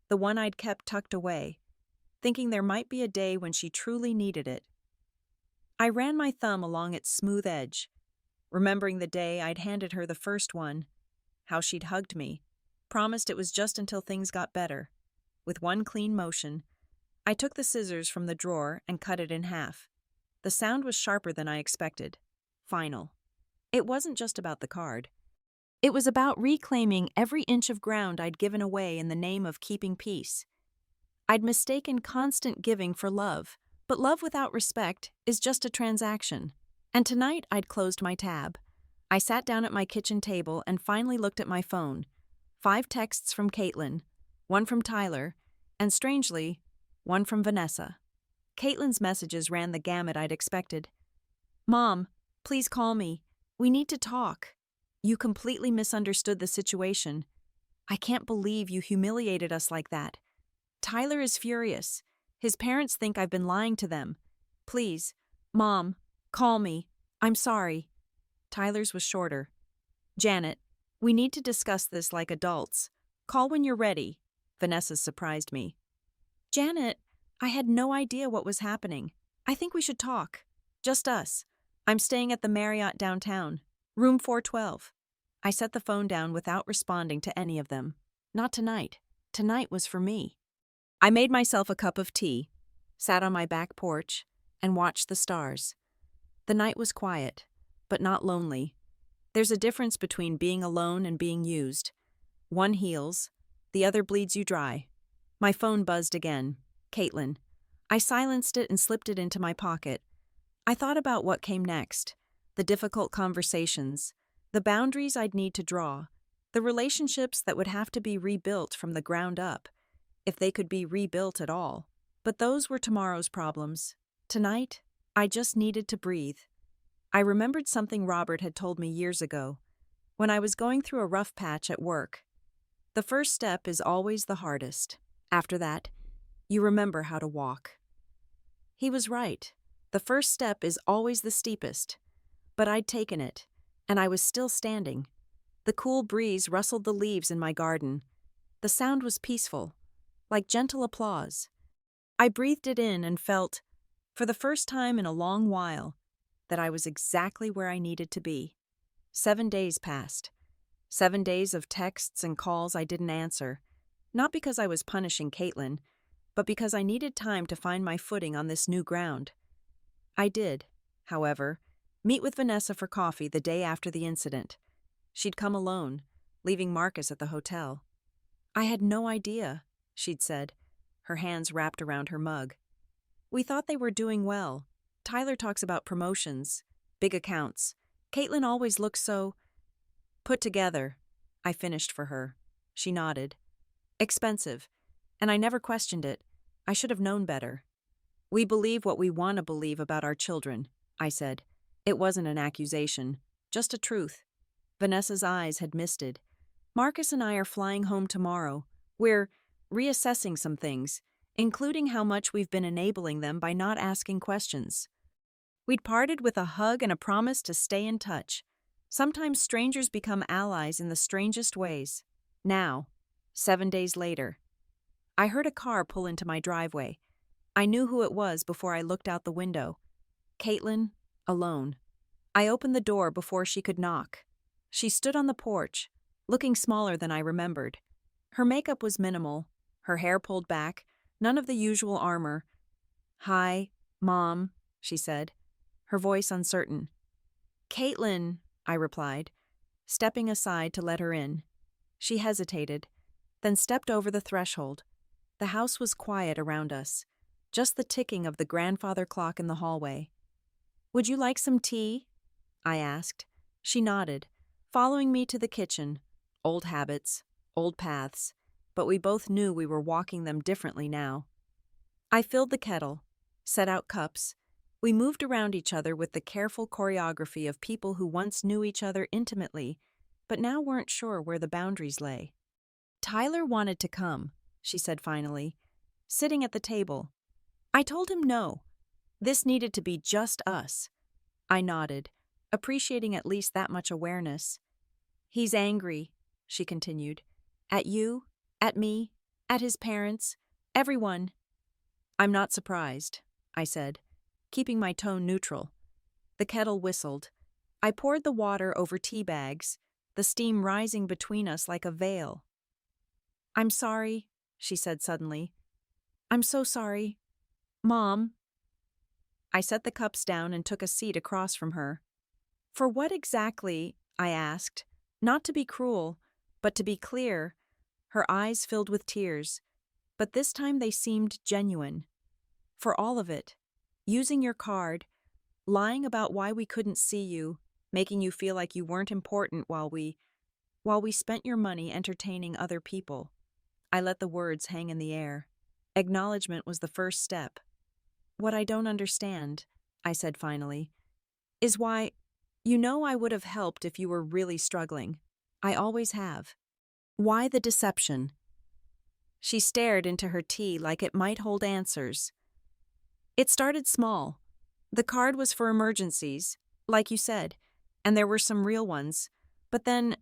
the one I'd kept tucked away, thinking there might be a day when she truly needed it. I ran my thumb along its smooth edge, remembering the day I'd handed her the first one, how she'd hugged me, promised it was just until things got better. With one clean motion, I took the scissors from the drawer and cut it in half. The sound was sharper than I expected. Final. It wasn't just about the card. It was about reclaiming every inch of ground I'd given away in the name of keeping peace. I'd mistaken constant giving for love, but love without respect is just a transaction. And tonight I'd closed my tab. I sat down at my kitchen table and finally looked at my phone. 5 texts from Caitlin, 1 from Tyler, and strangely, 1 from Vanessa. Caitlin's messages ran the gamut I'd expected. "Mom, please call me. We need to talk. You completely misunderstood the situation. I can't believe you humiliated us like that. Tyler is furious. His parents think I've been lying to them. Please, Mom, call me. I'm sorry." Tyler's was shorter. "Janet, we need to discuss this like adults. Call when you're ready." Vanessa's surprised me. "Janet, I had no idea what was happening. I think we should talk. Just us. I'm staying at the Marriott downtown, room 412. I set the phone down without responding to any of them. Not tonight. Tonight was for me. I made myself a cup of tea, sat on my back porch, and watched the stars. The night was quiet, but not lonely. There's a difference between being alone and being used. One heals, the other bleeds you dry. My phone buzzed again. Caitlin. I silenced it and slipped it into my pocket. I thought about what came next, the difficult conversations, the boundaries I'd need to draw, the relationships that would have to be rebuilt from the ground up, if they could be rebuilt at all. But those were tomorrow's problems. Tonight, I just needed to breathe. I remembered something Robert had told me years ago, when I was going through a rough patch at work. The first step is always the hardest. After that, you remember how to walk. He was right. The first step is always the steepest. But I'd taken it, and I was still standing. The cool breeze rustled the leaves in my garden. The sound was peaceful, like gentle applause. I breathed it in and felt, for the first time in a long while, that I was exactly where I needed to be. 7 days passed. 7 days of texts and calls I didn't answer, not because I was punishing Caitlin, but because I needed time to find my footing on this new ground. I did, however, meet with Vanessa for coffee the day after the incident. She'd come alone, leaving Marcus at the hotel. I had no idea, she'd said, her hands wrapped around her mug. We thought they were doing well. Tyler talks about promotions, big accounts. Caitlin always looks so put together. I finished for her. She nodded. Expensive. And I never questioned it. I should have known better. We believe what we want to believe about our children, I said. It wasn't an accusation, just a truth. Vanessa's eyes had misted. Marcus and I are flying home tomorrow. We're reassessing some things, including how much we've been enabling them by not asking questions. We'd parted with a hug and a promise to stay in touch. Sometimes strangers become allies in the strangest ways. Now, 7 days later, I heard a car pull into my driveway. I knew who it was before I looked out the window. Caitlin, alone. I opened the door before she could knock. She stood on the porch, looking smaller than I remembered. Her makeup was minimal, her hair pulled back, none of the usual armor. "Hi, Mom," she said, her voice uncertain. "Caitlin," I replied, stepping aside to let her in. She hesitated, then stepped over the threshold. The house was quiet around us, just the ticking of the grandfather clock in the hallway. "Would you like some tea?" I asked. She nodded, following me to the kitchen. Old habits, old paths, but we both knew we were walking them differently now. I filled the kettle, set out cups. We moved around each other with the careful choreography of people who once knew each other intimately, but now weren't sure where the boundaries lay. "Tyler wanted to come," she said finally, sitting at the table. "I told him no. This needed to be just us." I nodded, appreciating at least that much awareness. "He's angry," she continued. "At you, at me, at his parents, everyone." "I'm not surprised," I said, keeping my tone neutral. The kettle whistled. I poured the water over tea bags, the steam rising between us like a veil. "I'm sorry," she said suddenly. "I'm so sorry. Mom." I set the cups down and took a seat across from her. "For what exactly?" I asked, not to be cruel, but to be clear. Her eyes filled with tears, but this time they seemed genuine. "For all of it. Using your card, lying about why we couldn't see you, making you feel like you weren't important while we spent your money entertaining other people." I let the words hang in the air. Acknowledgement was the first step. "What I don't understand," I said finally, "is why, I would have helped if you were really struggling. I always have. Why the deception?" She stared into her tea like it might hold answers. "It started small. The card was for emergencies, like you said, and there were some real ones. But then,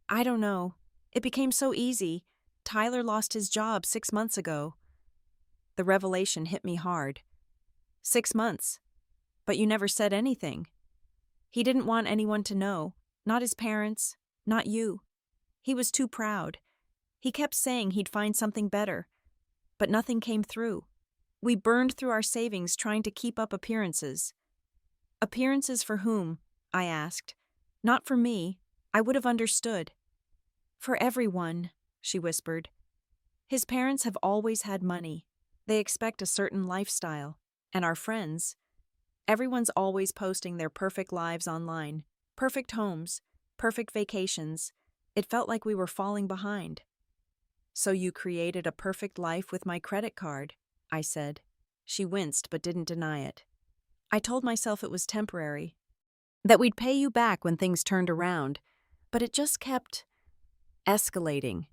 I don't know, it became so easy. Tyler lost his job 6 months ago." The revelation hit me hard. 6 months. But you never said anything. He didn't want anyone to know, not his parents, not you. He was too proud. He kept saying he'd find something better, but nothing came through. We burned through our savings trying to keep up appearances. "Appearances for whom?" I asked. "Not for me. I would have understood." "For everyone," she whispered. "His parents have always had money. They expect a certain lifestyle. And our friends. Everyone's always posting their perfect lives online. Perfect homes. Perfect vacations. It felt like we were falling behind." "So you created a perfect life with my credit card," I said. She winced but didn't deny it. "I told myself it was temporary, that we'd pay you back when things turned around, but it just kept escalating.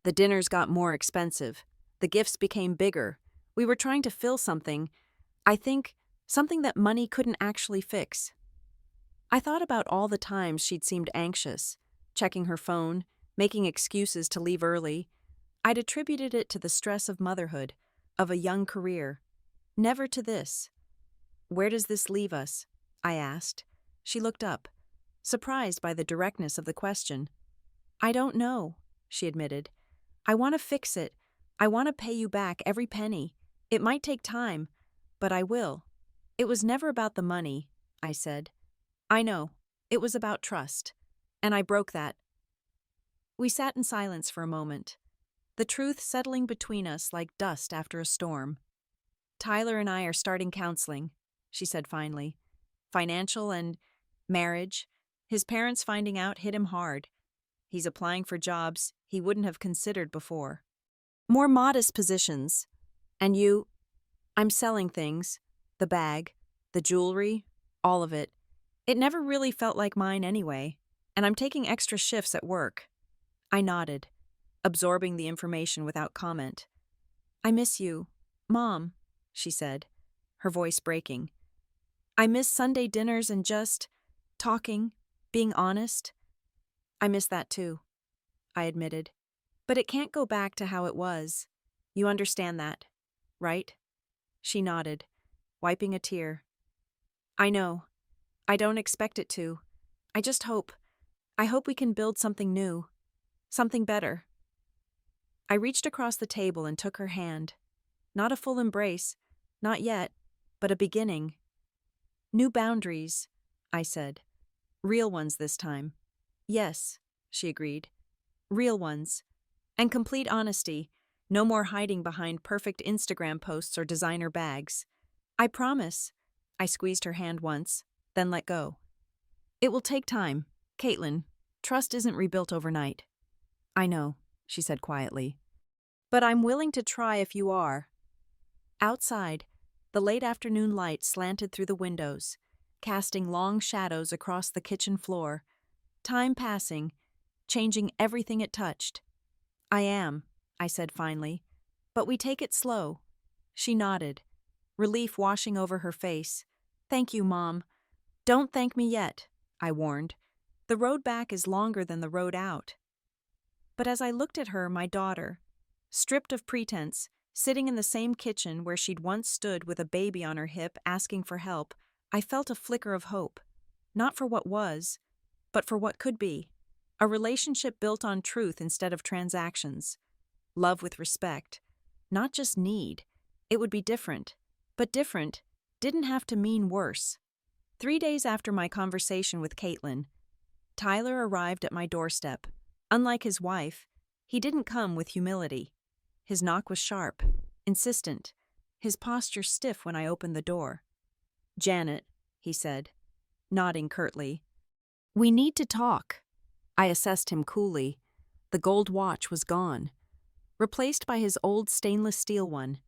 The dinners got more expensive. The gifts became bigger. We were trying to fill something, I think, something that money couldn't actually fix." I thought about all the times she'd seemed anxious, checking her phone, making excuses to leave early. I'd attributed it to the stress of motherhood, of a young career. Never to this. Where does this leave us? I asked. She looked up, surprised by the directness of the question. I don't know, she admitted. I want to fix it. I want to pay you back every penny. It might take time, but I will. It was never about the money, I said. I know. It was about trust. And I broke that. We sat in silence for a moment, the truth settling between us like dust after a storm. Tyler and I are starting counseling, she said finally. Financial and marriage. His parents finding out hit him hard. He's applying for jobs he wouldn't have considered before. More modest positions. And you? I'm selling things. The bag, the jewelry, all of it. It never really felt like mine anyway, and I'm taking extra shifts at work. I nodded, absorbing the information without comment. I miss you, Mom, she said, her voice breaking. I miss Sunday dinners and just talking, being honest. I miss that too, I admitted. But it can't go back to how it was. You understand that, right? She nodded, wiping a tear. I know. I don't expect it to. I just hope. I hope we can build something new. Something better. I reached across the table and took her hand. Not a full embrace, not yet, but a beginning. New boundaries, I said. Real ones this time. Yes, she agreed. Real ones. And complete honesty. No more hiding behind perfect Instagram posts or designer bags. I promise. I squeezed her hand once, then let go. It will take time, Caitlin. Trust isn't rebuilt overnight. I know, she said quietly. But I'm willing to try if you are. Outside, the late afternoon light slanted through the windows, casting long shadows across the kitchen floor. Time passing, changing everything it touched. I am, I said finally. But we take it slow. She nodded, relief washing over her face. Thank you, Mom. Don't thank me yet, I warned. The road back is longer than the road out. But as I looked at her, my daughter, stripped of pretense, sitting in the same kitchen where she'd once stood with a baby on her hip asking for help, I felt a flicker of hope. Not for what was, but for what could be. A relationship built on truth instead of transactions. Love with respect. Not just need. It would be different. But different didn't have to mean worse. 3 days after my conversation with Caitlin, Tyler arrived at my doorstep. Unlike his wife, he didn't come with humility. His knock was sharp, insistent, his posture stiff when I opened the door. Janet, he said, nodding curtly. We need to talk. I assessed him coolly. The gold watch was gone, replaced by his old stainless steel one.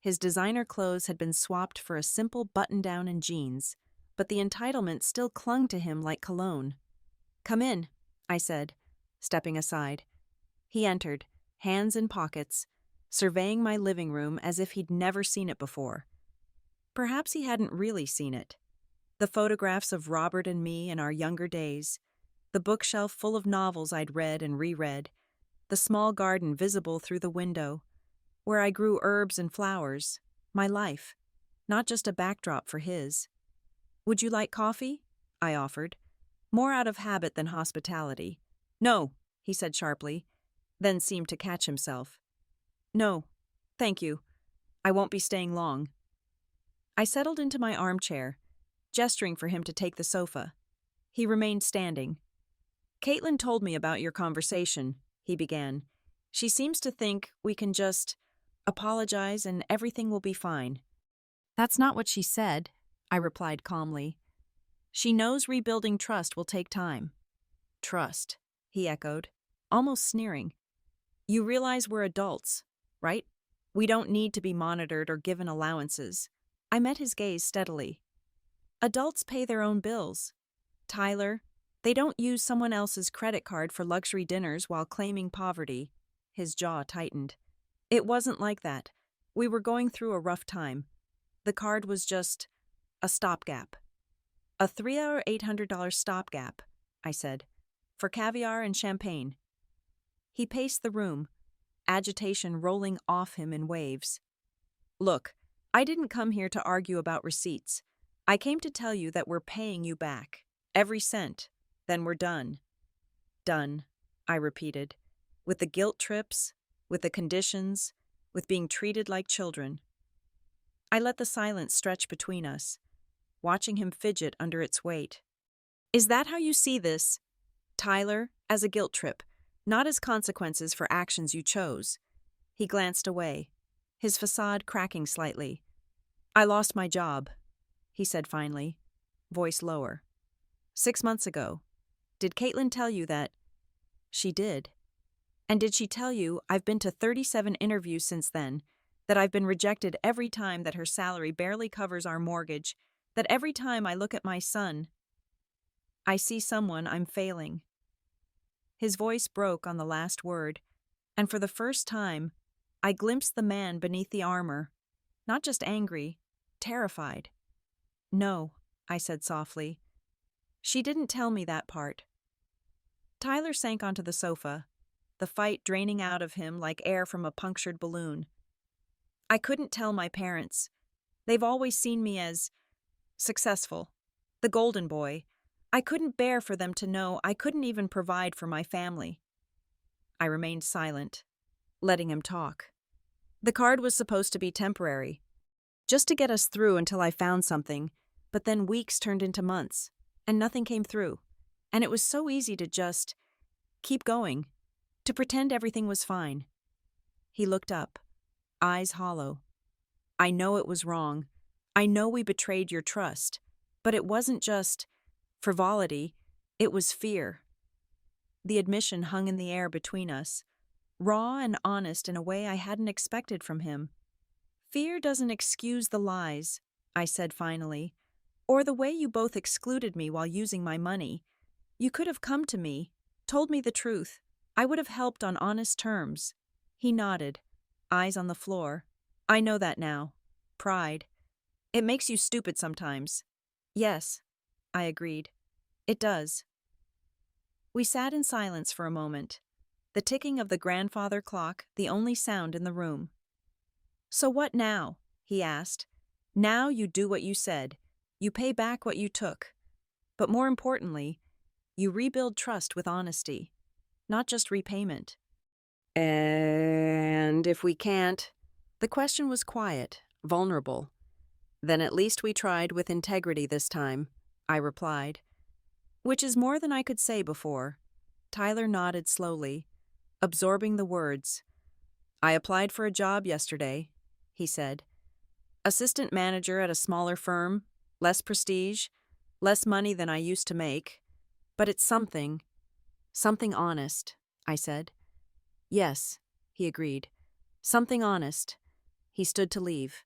His designer clothes had been swapped for a simple button-down and jeans, but the entitlement still clung to him like cologne. Come in, I said, stepping aside. He entered, hands in pockets, surveying my living room as if he'd never seen it before. Perhaps he hadn't really seen it. The photographs of Robert and me in our younger days, the bookshelf full of novels I'd read and reread, the small garden visible through the window, where I grew herbs and flowers, my life, not just a backdrop for his. Would you like coffee? I offered, more out of habit than hospitality. No, he said sharply, then seemed to catch himself. No, thank you. I won't be staying long. I settled into my armchair, gesturing for him to take the sofa. He remained standing. Caitlin told me about your conversation, he began. She seems to think we can just apologize and everything will be fine. That's not what she said, I replied calmly. She knows rebuilding trust will take time. Trust, he echoed, almost sneering. You realize we're adults, right? We don't need to be monitored or given allowances. I met his gaze steadily. Adults pay their own bills. Tyler, they don't use someone else's credit card for luxury dinners while claiming poverty. His jaw tightened. It wasn't like that. We were going through a rough time. The card was just a stopgap. A $3 or $800 stopgap, I said, for caviar and champagne. He paced the room, agitation rolling off him in waves. Look, I didn't come here to argue about receipts. I came to tell you that we're paying you back. Every cent. Then we're done. Done, I repeated. With the guilt trips, with the conditions, with being treated like children. I let the silence stretch between us, watching him fidget under its weight. Is that how you see this, Tyler? As a guilt trip, not as consequences for actions you chose. He glanced away, his facade cracking slightly. I lost my job, he said finally, voice lower. 6 months ago. Did Caitlin tell you that? She did. And did she tell you I've been to 37 interviews since then, that I've been rejected every time, that her salary barely covers our mortgage, that every time I look at my son, I see someone I'm failing? His voice broke on the last word, and for the first time, I glimpsed the man beneath the armor, not just angry, terrified. No, I said softly. She didn't tell me that part. Tyler sank onto the sofa, the fight draining out of him like air from a punctured balloon. I couldn't tell my parents. They've always seen me as successful, the golden boy. I couldn't bear for them to know I couldn't even provide for my family. I remained silent, letting him talk. The card was supposed to be temporary, just to get us through until I found something, but then weeks turned into months, and nothing came through. And it was so easy to just keep going, to pretend everything was fine. He looked up, eyes hollow. I know it was wrong. I know we betrayed your trust, but it wasn't just frivolity, it was fear. The admission hung in the air between us, raw and honest in a way I hadn't expected from him. Fear doesn't excuse the lies, I said finally, or the way you both excluded me while using my money. You could have come to me, told me the truth. I would have helped on honest terms. He nodded, eyes on the floor. I know that now. Pride. It makes you stupid sometimes. Yes, I agreed. It does. We sat in silence for a moment, the ticking of the grandfather clock the only sound in the room. So what now? He asked. Now you do what you said. You pay back what you took. But more importantly, you rebuild trust with honesty, not just repayment. And if we can't? The question was quiet, vulnerable. Then at least we tried with integrity this time, I replied. Which is more than I could say before. Tyler nodded slowly, absorbing the words. I applied for a job yesterday, he said. Assistant manager at a smaller firm, less prestige, less money than I used to make. But it's something honest, I said. Yes, he agreed. Something honest. He stood to leave,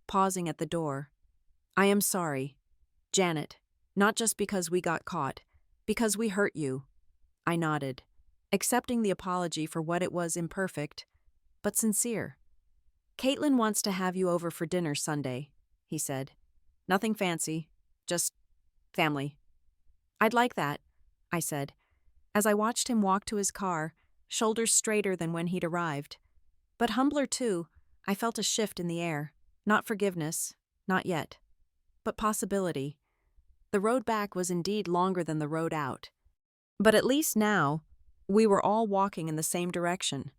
pausing at the door. I am sorry, Janet, not just because we got caught, because we hurt you. I nodded, accepting the apology for what it was, imperfect, but sincere. Caitlin wants to have you over for dinner Sunday, he said. Nothing fancy, just family. I'd like that, I said, as I watched him walk to his car, shoulders straighter than when he'd arrived. But humbler too, I felt a shift in the air. Not forgiveness, not yet, but possibility. The road back was indeed longer than the road out. But at least now, we were all walking in the same direction.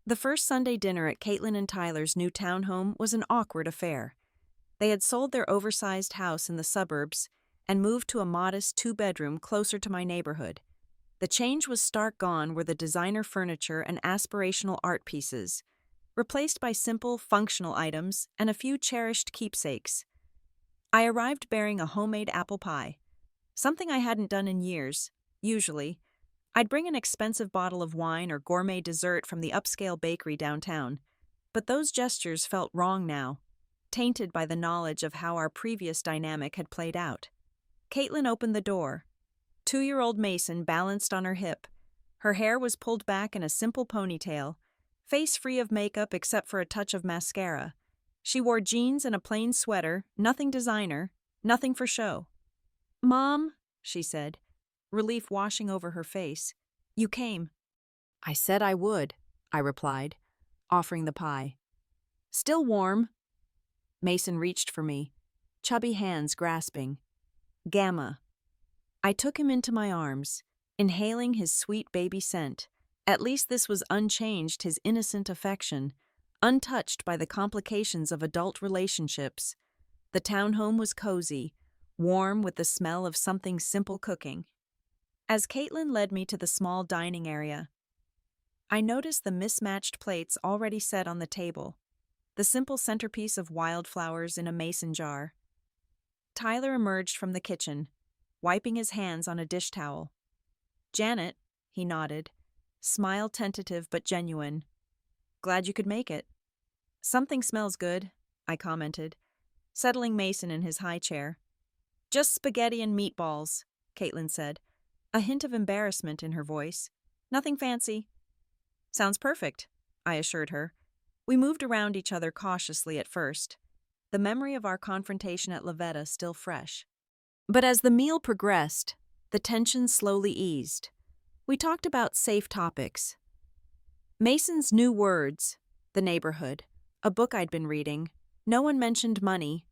The first Sunday dinner at Caitlin and Tyler's new townhome was an awkward affair. They had sold their oversized house in the suburbs and moved to a modest 2-bedroom closer to my neighborhood. The change was stark. Gone were the designer furniture and aspirational art pieces, replaced by simple, functional items and a few cherished keepsakes. I arrived bearing a homemade apple pie, something I hadn't done in years. Usually, I'd bring an expensive bottle of wine or gourmet dessert from the upscale bakery downtown, but those gestures felt wrong now, tainted by the knowledge of how our previous dynamic had played out. Caitlin opened the door. 2-year-old Mason balanced on her hip. Her hair was pulled back in a simple ponytail, face free of makeup except for a touch of mascara. She wore jeans and a plain sweater, nothing designer, nothing for show. Mom, she said, relief washing over her face. You came. I said I would, I replied, offering the pie. Still warm. Mason reached for me, chubby hands grasping. Gamma. I took him into my arms, inhaling his sweet baby scent. At least this was unchanged, his innocent affection, untouched by the complications of adult relationships. The townhome was cozy, warm with the smell of something simple cooking. As Caitlin led me to the small dining area, I noticed the mismatched plates already set on the table, the simple centerpiece of wildflowers in a mason jar. Tyler emerged from the kitchen, wiping his hands on a dish towel. "Janet," he nodded, smile tentative but genuine. "Glad you could make it." "Something smells good," I commented, settling Mason in his high chair. "Just spaghetti and meatballs," Caitlin said, a hint of embarrassment in her voice. "Nothing fancy." "Sounds perfect," I assured her. We moved around each other cautiously at first, the memory of our confrontation at Lavetta still fresh. But as the meal progressed, the tension slowly eased. We talked about safe topics. Mason's new words, the neighborhood, a book I'd been reading. No one mentioned money,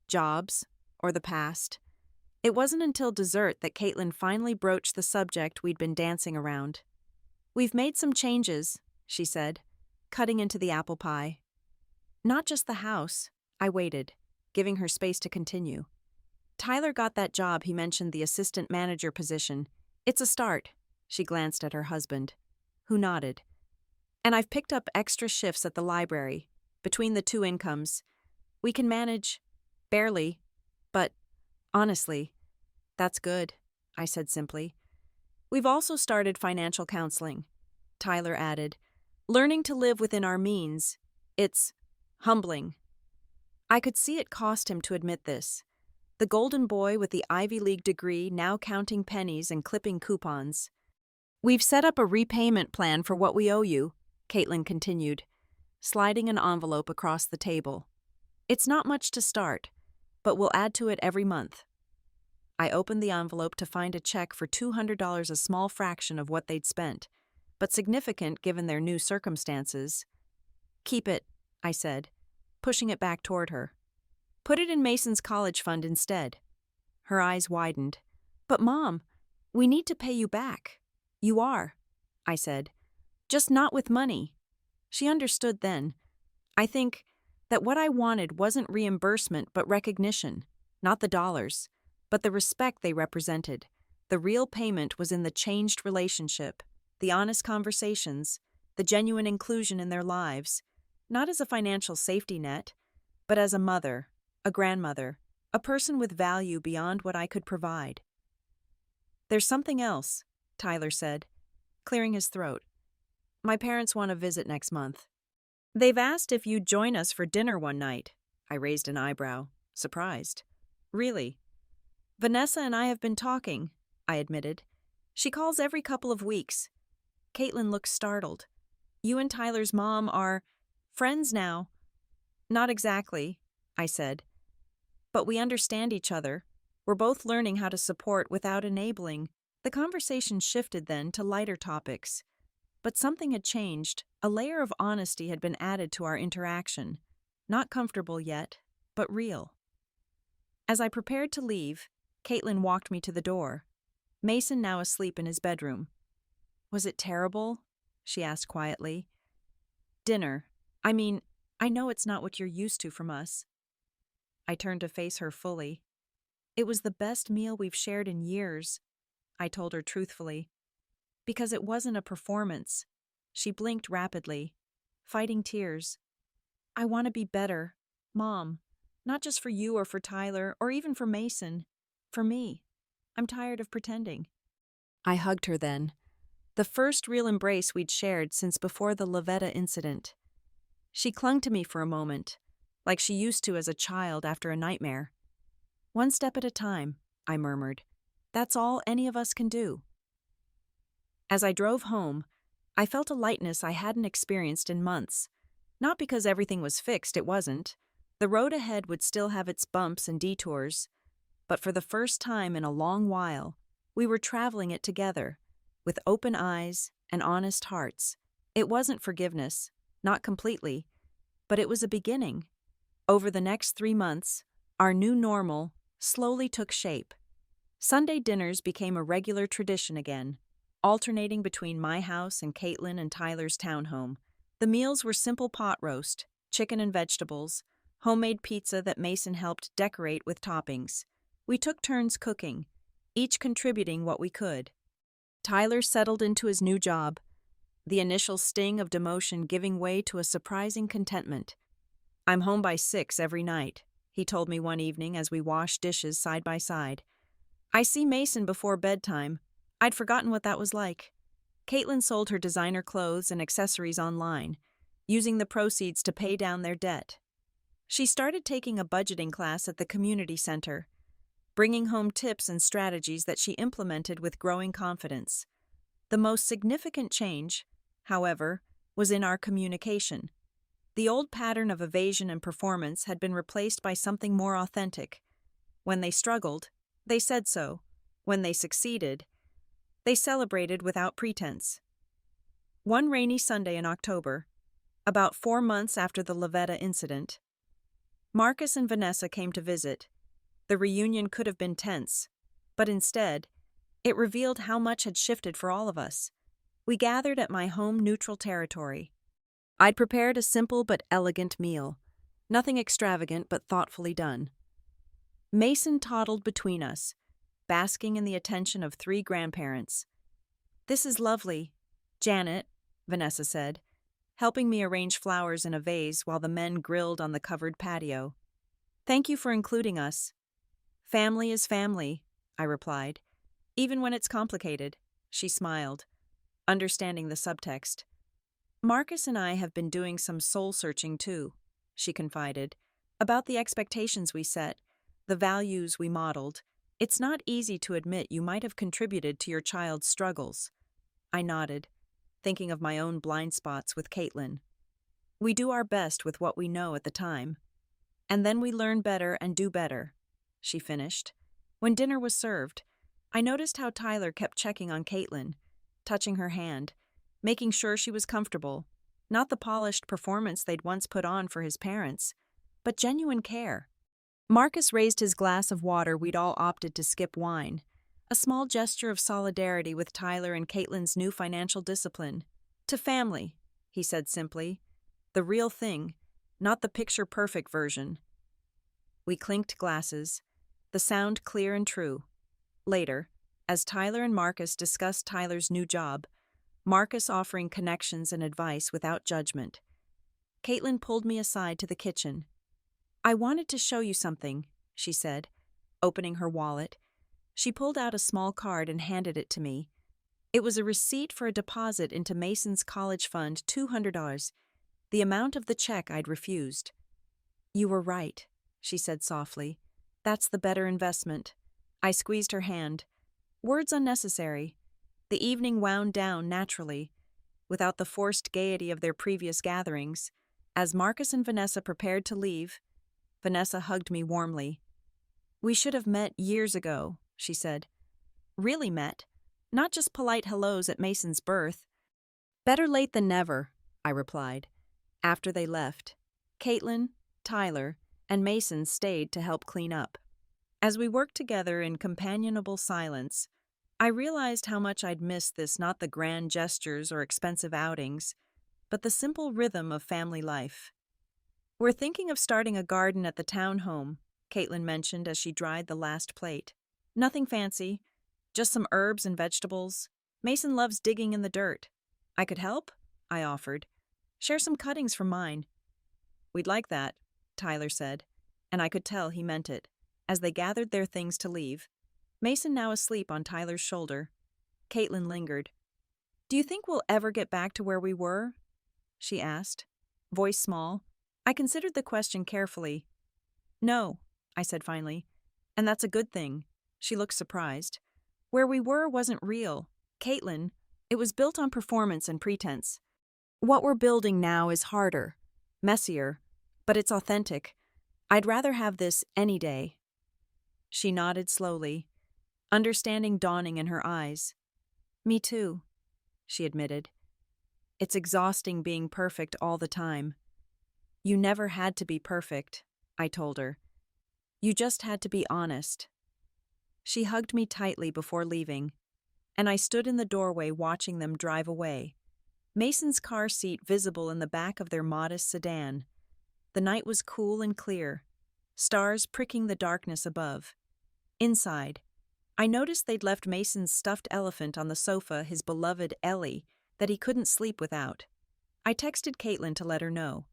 jobs, or the past. It wasn't until dessert that Caitlin finally broached the subject we'd been dancing around. "We've made some changes," she said, cutting into the apple pie. "Not just the house." I waited, giving her space to continue. "Tyler got that job he mentioned, the assistant manager position. It's a start." She glanced at her husband, who nodded. "And I've picked up extra shifts at the library. Between the two incomes, we can manage, barely, but honestly, that's good," I said simply. "We've also started financial counseling," Tyler added. "Learning to live within our means. It's humbling." I could see it cost him to admit this. The golden boy with the Ivy League degree now counting pennies and clipping coupons. "We've set up a repayment plan for what we owe you," Caitlin continued, sliding an envelope across the table. "It's not much to start, but we'll add to it every month." I opened the envelope to find a check for $200, a small fraction of what they'd spent, but significant given their new circumstances. "Keep it," I said, pushing it back toward her. "Put it in Mason's college fund instead." Her eyes widened. "But Mom, we need to pay you back." "You are," I said, "just not with money." She understood then. I think that what I wanted wasn't reimbursement but recognition, not the dollars, but the respect they represented. The real payment was in the changed relationship, the honest conversations, the genuine inclusion in their lives, not as a financial safety net, but as a mother, a grandmother, a person with value beyond what I could provide. "There's something else," Tyler said, clearing his throat. "My parents want to visit next month. They've asked if you'd join us for dinner one night." I raised an eyebrow, surprised. "Really?" "Vanessa and I have been talking," I admitted. "She calls every couple of weeks." Caitlin looked startled. "You and Tyler's mom are friends now?" "Not exactly," I said. "But we understand each other. We're both learning how to support without enabling." The conversation shifted then to lighter topics. But something had changed. A layer of honesty had been added to our interaction. Not comfortable yet, but real. As I prepared to leave, Caitlin walked me to the door. Mason now asleep in his bedroom. "Was it terrible?" she asked quietly. "Dinner. I know it's not what you're used to from us." I turned to face her fully. "It was the best meal we've shared in years," I told her truthfully. "Because it wasn't a performance." She blinked rapidly, fighting tears. "I want to be better, Mom. Not just for you or for Tyler or even for Mason. For me. I'm tired of pretending." I hugged her then. The first real embrace we'd shared since before the Lavetta incident. She clung to me for a moment, like she used to as a child after a nightmare. "One step at a time," I murmured. "That's all any of us can do." As I drove home, I felt a lightness I hadn't experienced in months. Not because everything was fixed, it wasn't. The road ahead would still have its bumps and detours. But for the first time in a long while, we were traveling it together, with open eyes and honest hearts. It wasn't forgiveness, not completely. but it was a beginning. Over the next 3 months, our new normal slowly took shape. Sunday dinners became a regular tradition again, alternating between my house and Caitlin and Tyler's townhome. The meals were simple pot roast, chicken and vegetables, homemade pizza that Mason helped decorate with toppings. We took turns cooking, each contributing what we could. Tyler settled into his new job, the initial sting of demotion giving way to a surprising contentment. "I'm home by 6 every night," he told me one evening as we washed dishes side by side. "I see Mason before bedtime. I'd forgotten what that was like." Caitlin sold her designer clothes and accessories online, using the proceeds to pay down their debt. She started taking a budgeting class at the community center, bringing home tips and strategies that she implemented with growing confidence. The most significant change, however, was in our communication. The old pattern of evasion and performance had been replaced by something more authentic. When they struggled, they said so. When they succeeded, they celebrated without pretense. One rainy Sunday in October, about 4 months after the Lavetta incident, Marcus and Vanessa came to visit. The reunion could have been tense, but instead, it revealed how much had shifted for all of us. We gathered at my home neutral territory. I'd prepared a simple but elegant meal, nothing extravagant but thoughtfully done. Mason toddled between us, basking in the attention of 3 grandparents. "This is lovely, Janet," Vanessa said, helping me arrange flowers in a vase while the men grilled on the covered patio. "Thank you for including us." "Family is family," I replied. "Even when it's complicated," she smiled, understanding the subtext. "Marcus and I have been doing some soul-searching too," she confided, "about the expectations we set, the values we modeled. It's not easy to admit you might have contributed to your child's struggles." I nodded, thinking of my own blind spots with Caitlin. "We do our best with what we know at the time. And then we learn better and do better," she finished. When dinner was served, I noticed how Tyler kept checking on Caitlin, touching her hand, making sure she was comfortable, not the polished performance they'd once put on for his parents, but genuine care. Marcus raised his glass of water we'd all opted to skip wine, a small gesture of solidarity with Tyler and Caitlin's new financial discipline. "To family," he said simply. "The real thing, not the picture-perfect version." We clinked glasses, the sound clear and true. Later, as Tyler and Marcus discussed Tyler's new job, Marcus offering connections and advice without judgment, Caitlin pulled me aside to the kitchen. "I wanted to show you something," she said, opening her wallet. She pulled out a small card and handed it to me. It was a receipt for a deposit into Mason's college fund, $200, the amount of the check I'd refused. "You were right," she said softly. "That's the better investment." I squeezed her hand. Words unnecessary. The evening wound down naturally, without the forced gaiety of their previous gatherings. As Marcus and Vanessa prepared to leave, Vanessa hugged me warmly. "We should have met years ago," she said. "Really met, not just polite hellos at Mason's birth." "Better late than never," I replied. After they left, Caitlin, Tyler, and Mason stayed to help clean up. As we worked together in companionable silence, I realized how much I'd missed this, not the grand gestures or expensive outings, but the simple rhythm of family life. "We're thinking of starting a garden at the townhome," Caitlin mentioned as she dried the last plate. "Nothing fancy, just some herbs and vegetables. Mason loves digging in the dirt." "I could help?" I offered. "Share some cuttings from mine." "We'd like that," Tyler said, and I could tell he meant it. As they gathered their things to leave, Mason now asleep on Tyler's shoulder, Caitlin lingered. "Do you think we'll ever get back to where we were?" she asked, voice small. I considered the question carefully. "No," I said finally, "and that's a good thing." She looked surprised. "Where we were wasn't real, Caitlin. It was built on performance and pretense. What we're building now is harder, messier, but it's authentic. I'd rather have this any day." She nodded slowly, understanding dawning in her eyes. "Me too," she admitted. "It's exhausting being perfect all the time." You never had to be perfect, I told her. You just had to be honest. She hugged me tightly before leaving, and I stood in the doorway watching them drive away, Mason's car seat visible in the back of their modest sedan. The night was cool and clear, stars pricking the darkness above. Inside, I noticed they'd left Mason's stuffed elephant on the sofa, his beloved Ellie, that he couldn't sleep without. I texted Caitlin to let her know,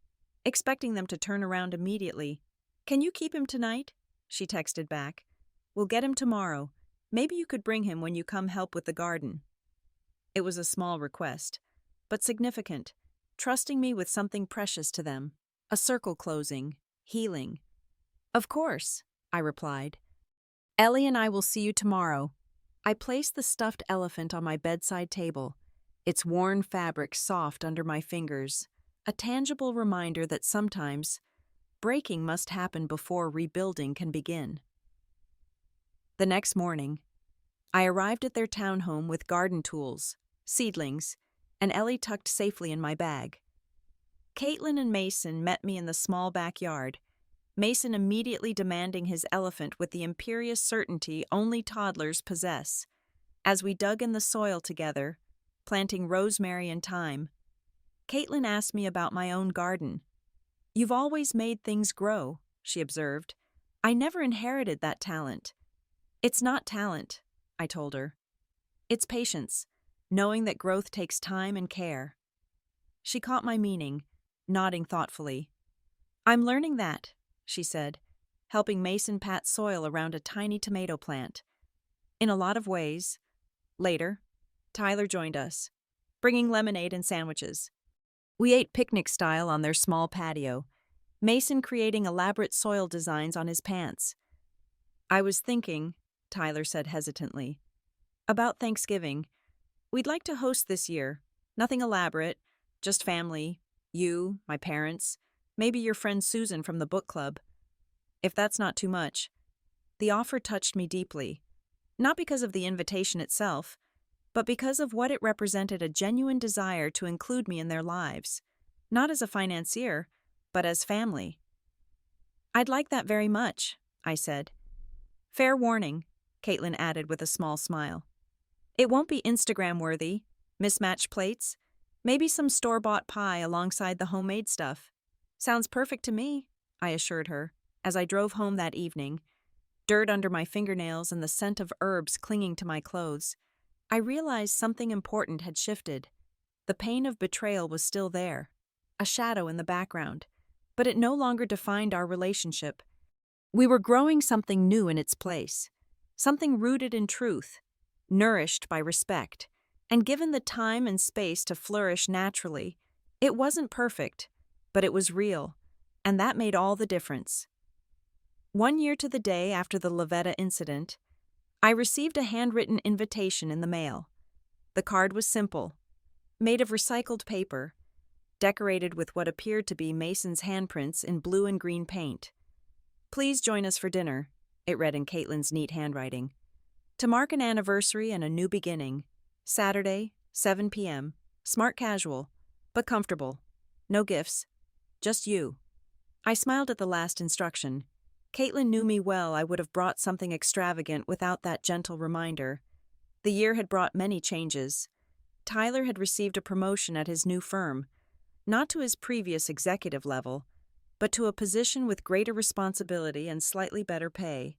expecting them to turn around immediately. "Can you keep him tonight?" She texted back. "We'll get him tomorrow. Maybe you could bring him when you come help with the garden." It was a small request, but significant, trusting me with something precious to them. A circle closing, healing. "Of course," I replied. "Ellie and I will see you tomorrow." I placed the stuffed elephant on my bedside table, its worn fabric soft under my fingers, a tangible reminder that sometimes breaking must happen before rebuilding can begin. The next morning, I arrived at their townhome with garden tools, seedlings, and Ellie tucked safely in my bag. Caitlin and Mason met me in the small backyard, Mason immediately demanding his elephant with the imperious certainty only toddlers possess. As we dug in the soil together, planting rosemary and thyme, Caitlin asked me about my own garden. "You've always made things grow," she observed. "I never inherited that talent." "It's not talent," I told her. "It's patience, knowing that growth takes time and care." She caught my meaning, nodding thoughtfully. "I'm learning that," she said, helping Mason pat soil around a tiny tomato plant. In a lot of ways. Later, Tyler joined us, bringing lemonade and sandwiches. We ate picnic style on their small patio, Mason creating elaborate soil designs on his pants. "I was thinking," Tyler said hesitantly, "about Thanksgiving. We'd like to host this year. Nothing elaborate, just family, you, my parents, maybe your friend Susan from the book club. If that's not too much." The offer touched me deeply, not because of the invitation itself, but because of what it represented: a genuine desire to include me in their lives, not as a financier, but as family. "I'd like that very much," I said. "Fair warning," Caitlin added with a small smile. "It won't be Instagram-worthy, mismatched plates, maybe some store-bought pie alongside the homemade stuff." "Sounds perfect to me," I assured her, as I drove home that evening, dirt under my fingernails and the scent of herbs clinging to my clothes. I realized something important had shifted. The pain of betrayal was still there, a shadow in the background, but it no longer defined our relationship. We were growing something new in its place, something rooted in truth, nourished by respect, and given the time and space to flourish naturally. It wasn't perfect, but it was real, and that made all the difference. 1 year to the day after the Lavetta incident, I received a handwritten invitation in the mail. The card was simple, made of recycled paper, decorated with what appeared to be Mason's handprints in blue and green paint. "Please join us for dinner," it read in Caitlin's neat handwriting. "To mark an anniversary and a new beginning. Saturday, 7 p.m., smart casual, but comfortable. No gifts, just you." I smiled at the last instruction. Caitlin knew me well. I would have brought something extravagant without that gentle reminder. The year had brought many changes. Tyler had received a promotion at his new firm, not to his previous executive level, but to a position with greater responsibility and slightly better pay.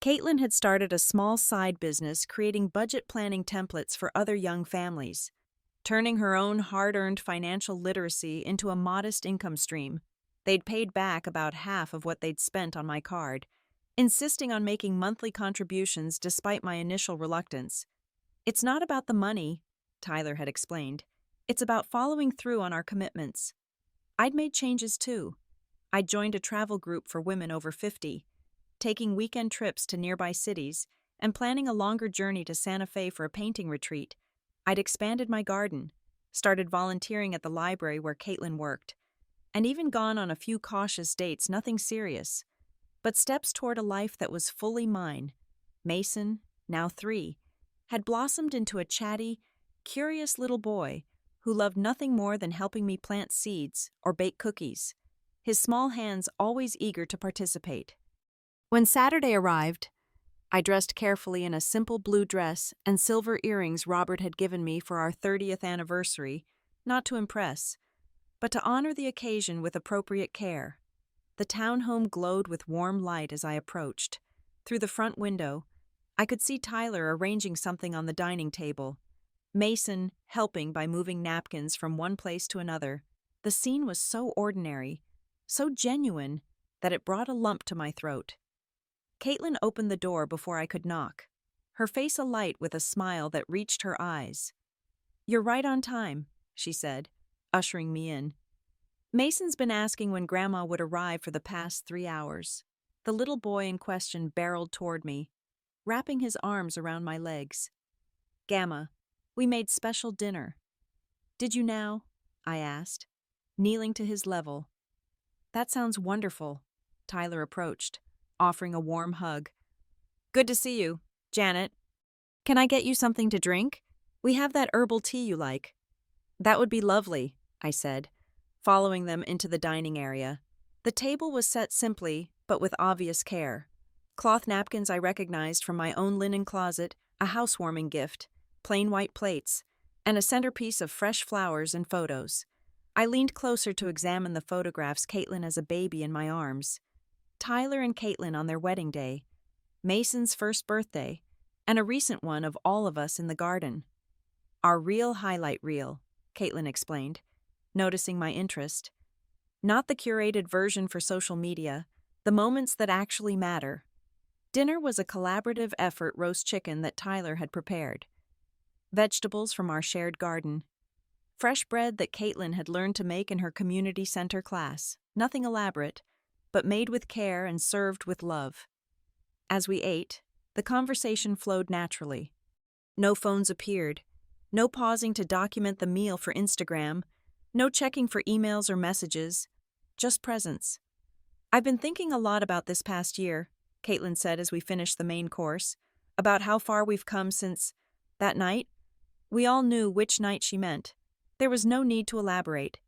Caitlin had started a small side business creating budget planning templates for other young families, turning her own hard-earned financial literacy into a modest income stream. They'd paid back about half of what they'd spent on my card, insisting on making monthly contributions despite my initial reluctance. "It's not about the money," Tyler had explained. "It's about following through on our commitments." I'd made changes too. I'd joined a travel group for women over 50, taking weekend trips to nearby cities and planning a longer journey to Santa Fe for a painting retreat. I'd expanded my garden, started volunteering at the library where Caitlin worked, and even gone on a few cautious dates, nothing serious, but steps toward a life that was fully mine. Mason, now 3, had blossomed into a chatty, curious little boy who loved nothing more than helping me plant seeds or bake cookies. his small hands always eager to participate. When Saturday arrived, I dressed carefully in a simple blue dress and silver earrings Robert had given me for our 30th anniversary, not to impress, but to honor the occasion with appropriate care. The townhome glowed with warm light as I approached. Through the front window, I could see Tyler arranging something on the dining table, Mason helping by moving napkins from one place to another. The scene was so ordinary, so genuine, that it brought a lump to my throat. Caitlin opened the door before I could knock, her face alight with a smile that reached her eyes. "You're right on time," she said, ushering me in. Mason's been asking when Grandma would arrive for the past 3 hours. The little boy in question barreled toward me, wrapping his arms around my legs. "Gamma, we made special dinner." "Did you now?" I asked, kneeling to his level. "That sounds wonderful." Tyler approached, offering a warm hug. "Good to see you, Janet. Can I get you something to drink? We have that herbal tea you like." "That would be lovely," I said, following them into the dining area. The table was set simply, but with obvious care. Cloth napkins I recognized from my own linen closet, a housewarming gift, plain white plates, and a centerpiece of fresh flowers and photos. I leaned closer to examine the photographs, Caitlin as a baby in my arms, Tyler and Caitlin on their wedding day, Mason's first birthday, and a recent one of all of us in the garden. "Our real highlight reel," Caitlin explained, noticing my interest. "Not the curated version for social media, the moments that actually matter." Dinner was a collaborative effort roast chicken that Tyler had prepared, vegetables from our shared garden, fresh bread that Caitlin had learned to make in her community center class, nothing elaborate, but made with care and served with love. As we ate, the conversation flowed naturally. No phones appeared, no pausing to document the meal for Instagram, no checking for emails or messages, just presence. "I've been thinking a lot about this past year," Caitlin said as we finished the main course, "about how far we've come since that night." We all knew which night she meant. There was no need to elaborate.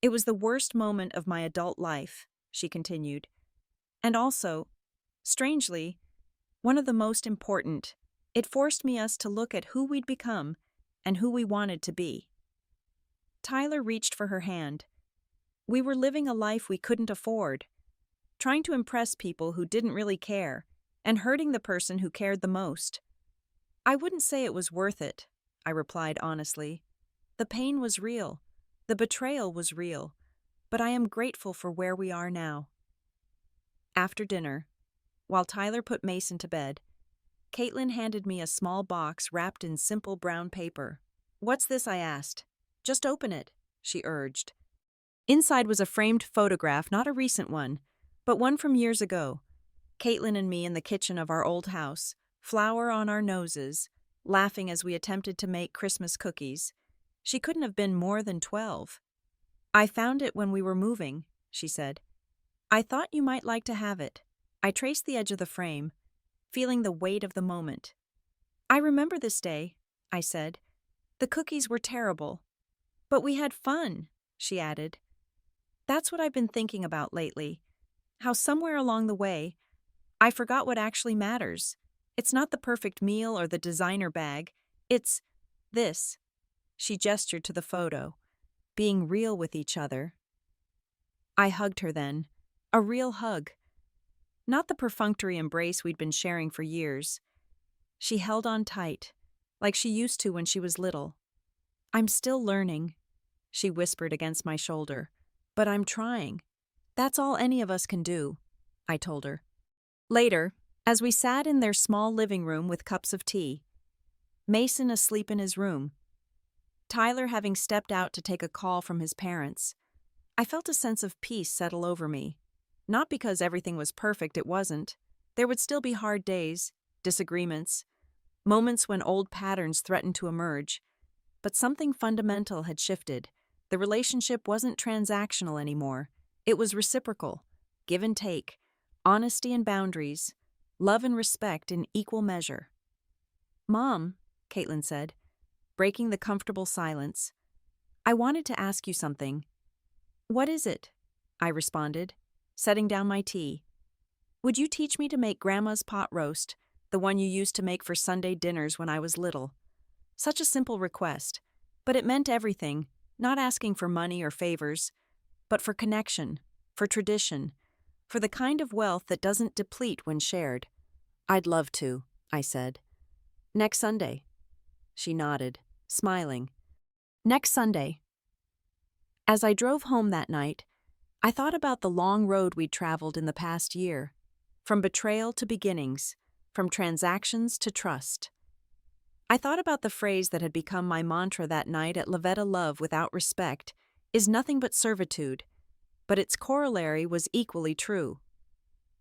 "It was the worst moment of my adult life," she continued. "And also, strangely, one of the most important. It forced us to look at who we'd become and who we wanted to be." Tyler reached for her hand. We were living a life we couldn't afford, trying to impress people who didn't really care, and hurting the person who cared the most. "I wouldn't say it was worth it," I replied honestly. "The pain was real, the betrayal was real, but I am grateful for where we are now." After dinner, while Tyler put Mason to bed, Caitlin handed me a small box wrapped in simple brown paper. "What's this?" I asked. "Just open it," she urged. Inside was a framed photograph, not a recent one, but one from years ago. Caitlin and me in the kitchen of our old house, flour on our noses, laughing as we attempted to make Christmas cookies. She couldn't have been more than 12. "I found it when we were moving," she said. "I thought you might like to have it." I traced the edge of the frame, feeling the weight of the moment. "I remember this day," I said. "The cookies were terrible. But we had fun," she added. "That's what I've been thinking about lately. How somewhere along the way, I forgot what actually matters. It's not the perfect meal or the designer bag. It's this." She gestured to the photo. "Being real with each other." I hugged her then. A real hug. Not the perfunctory embrace we'd been sharing for years. She held on tight, like she used to when she was little. "I'm still learning," she whispered against my shoulder, "but I'm trying. That's all any of us can do," I told her. Later, as we sat in their small living room with cups of tea, Mason asleep in his room, Tyler having stepped out to take a call from his parents, I felt a sense of peace settle over me. Not because everything was perfect, it wasn't. There would still be hard days, disagreements, moments when old patterns threatened to emerge. But something fundamental had shifted. The relationship wasn't transactional anymore. It was reciprocal, give and take, honesty and boundaries, love and respect in equal measure. "Mom," Caitlin said, breaking the comfortable silence, "I wanted to ask you something." "What is it?" I responded, setting down my tea. Would you teach me to make Grandma's pot roast, the one you used to make for Sunday dinners when I was little? Such a simple request, but it meant everything, not asking for money or favors, but for connection, for tradition, for the kind of wealth that doesn't deplete when shared. I'd love to, I said. Next Sunday. She nodded, smiling. Next Sunday. As I drove home that night, I thought about the long road we'd traveled in the past year, from betrayal to beginnings, from transactions to trust. I thought about the phrase that had become my mantra that night at Lavetta: love without respect is nothing but servitude, but its corollary was equally true.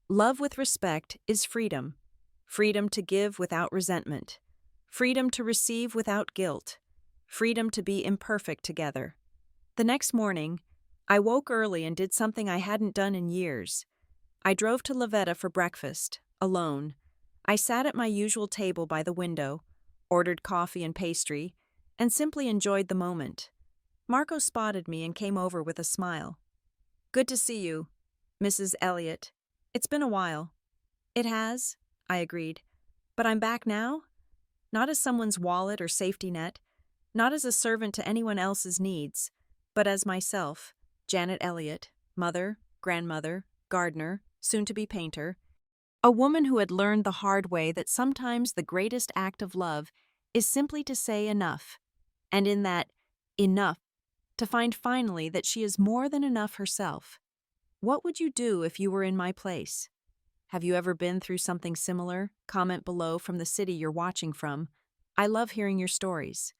Love with respect is freedom, freedom to give without resentment, freedom to receive without guilt, freedom to be imperfect together. The next morning, I woke early and did something I hadn't done in years. I drove to Lavetta for breakfast, alone. I sat at my usual table by the window, ordered coffee and pastry, and simply enjoyed the moment. Marco spotted me and came over with a smile. Good to see you, Mrs. Elliot. It's been a while. It has, I agreed. But I'm back now? Not as someone's wallet or safety net, not as a servant to anyone else's needs, but as myself, Janet Elliot, mother, grandmother, gardener, soon-to-be painter, a woman who had learned the hard way that sometimes the greatest act of love is simply to say enough, and in that enough, to find finally that she is more than enough herself. What would you do if you were in my place? Have you ever been through something similar? Comment below from the city you're watching from. I love hearing your stories.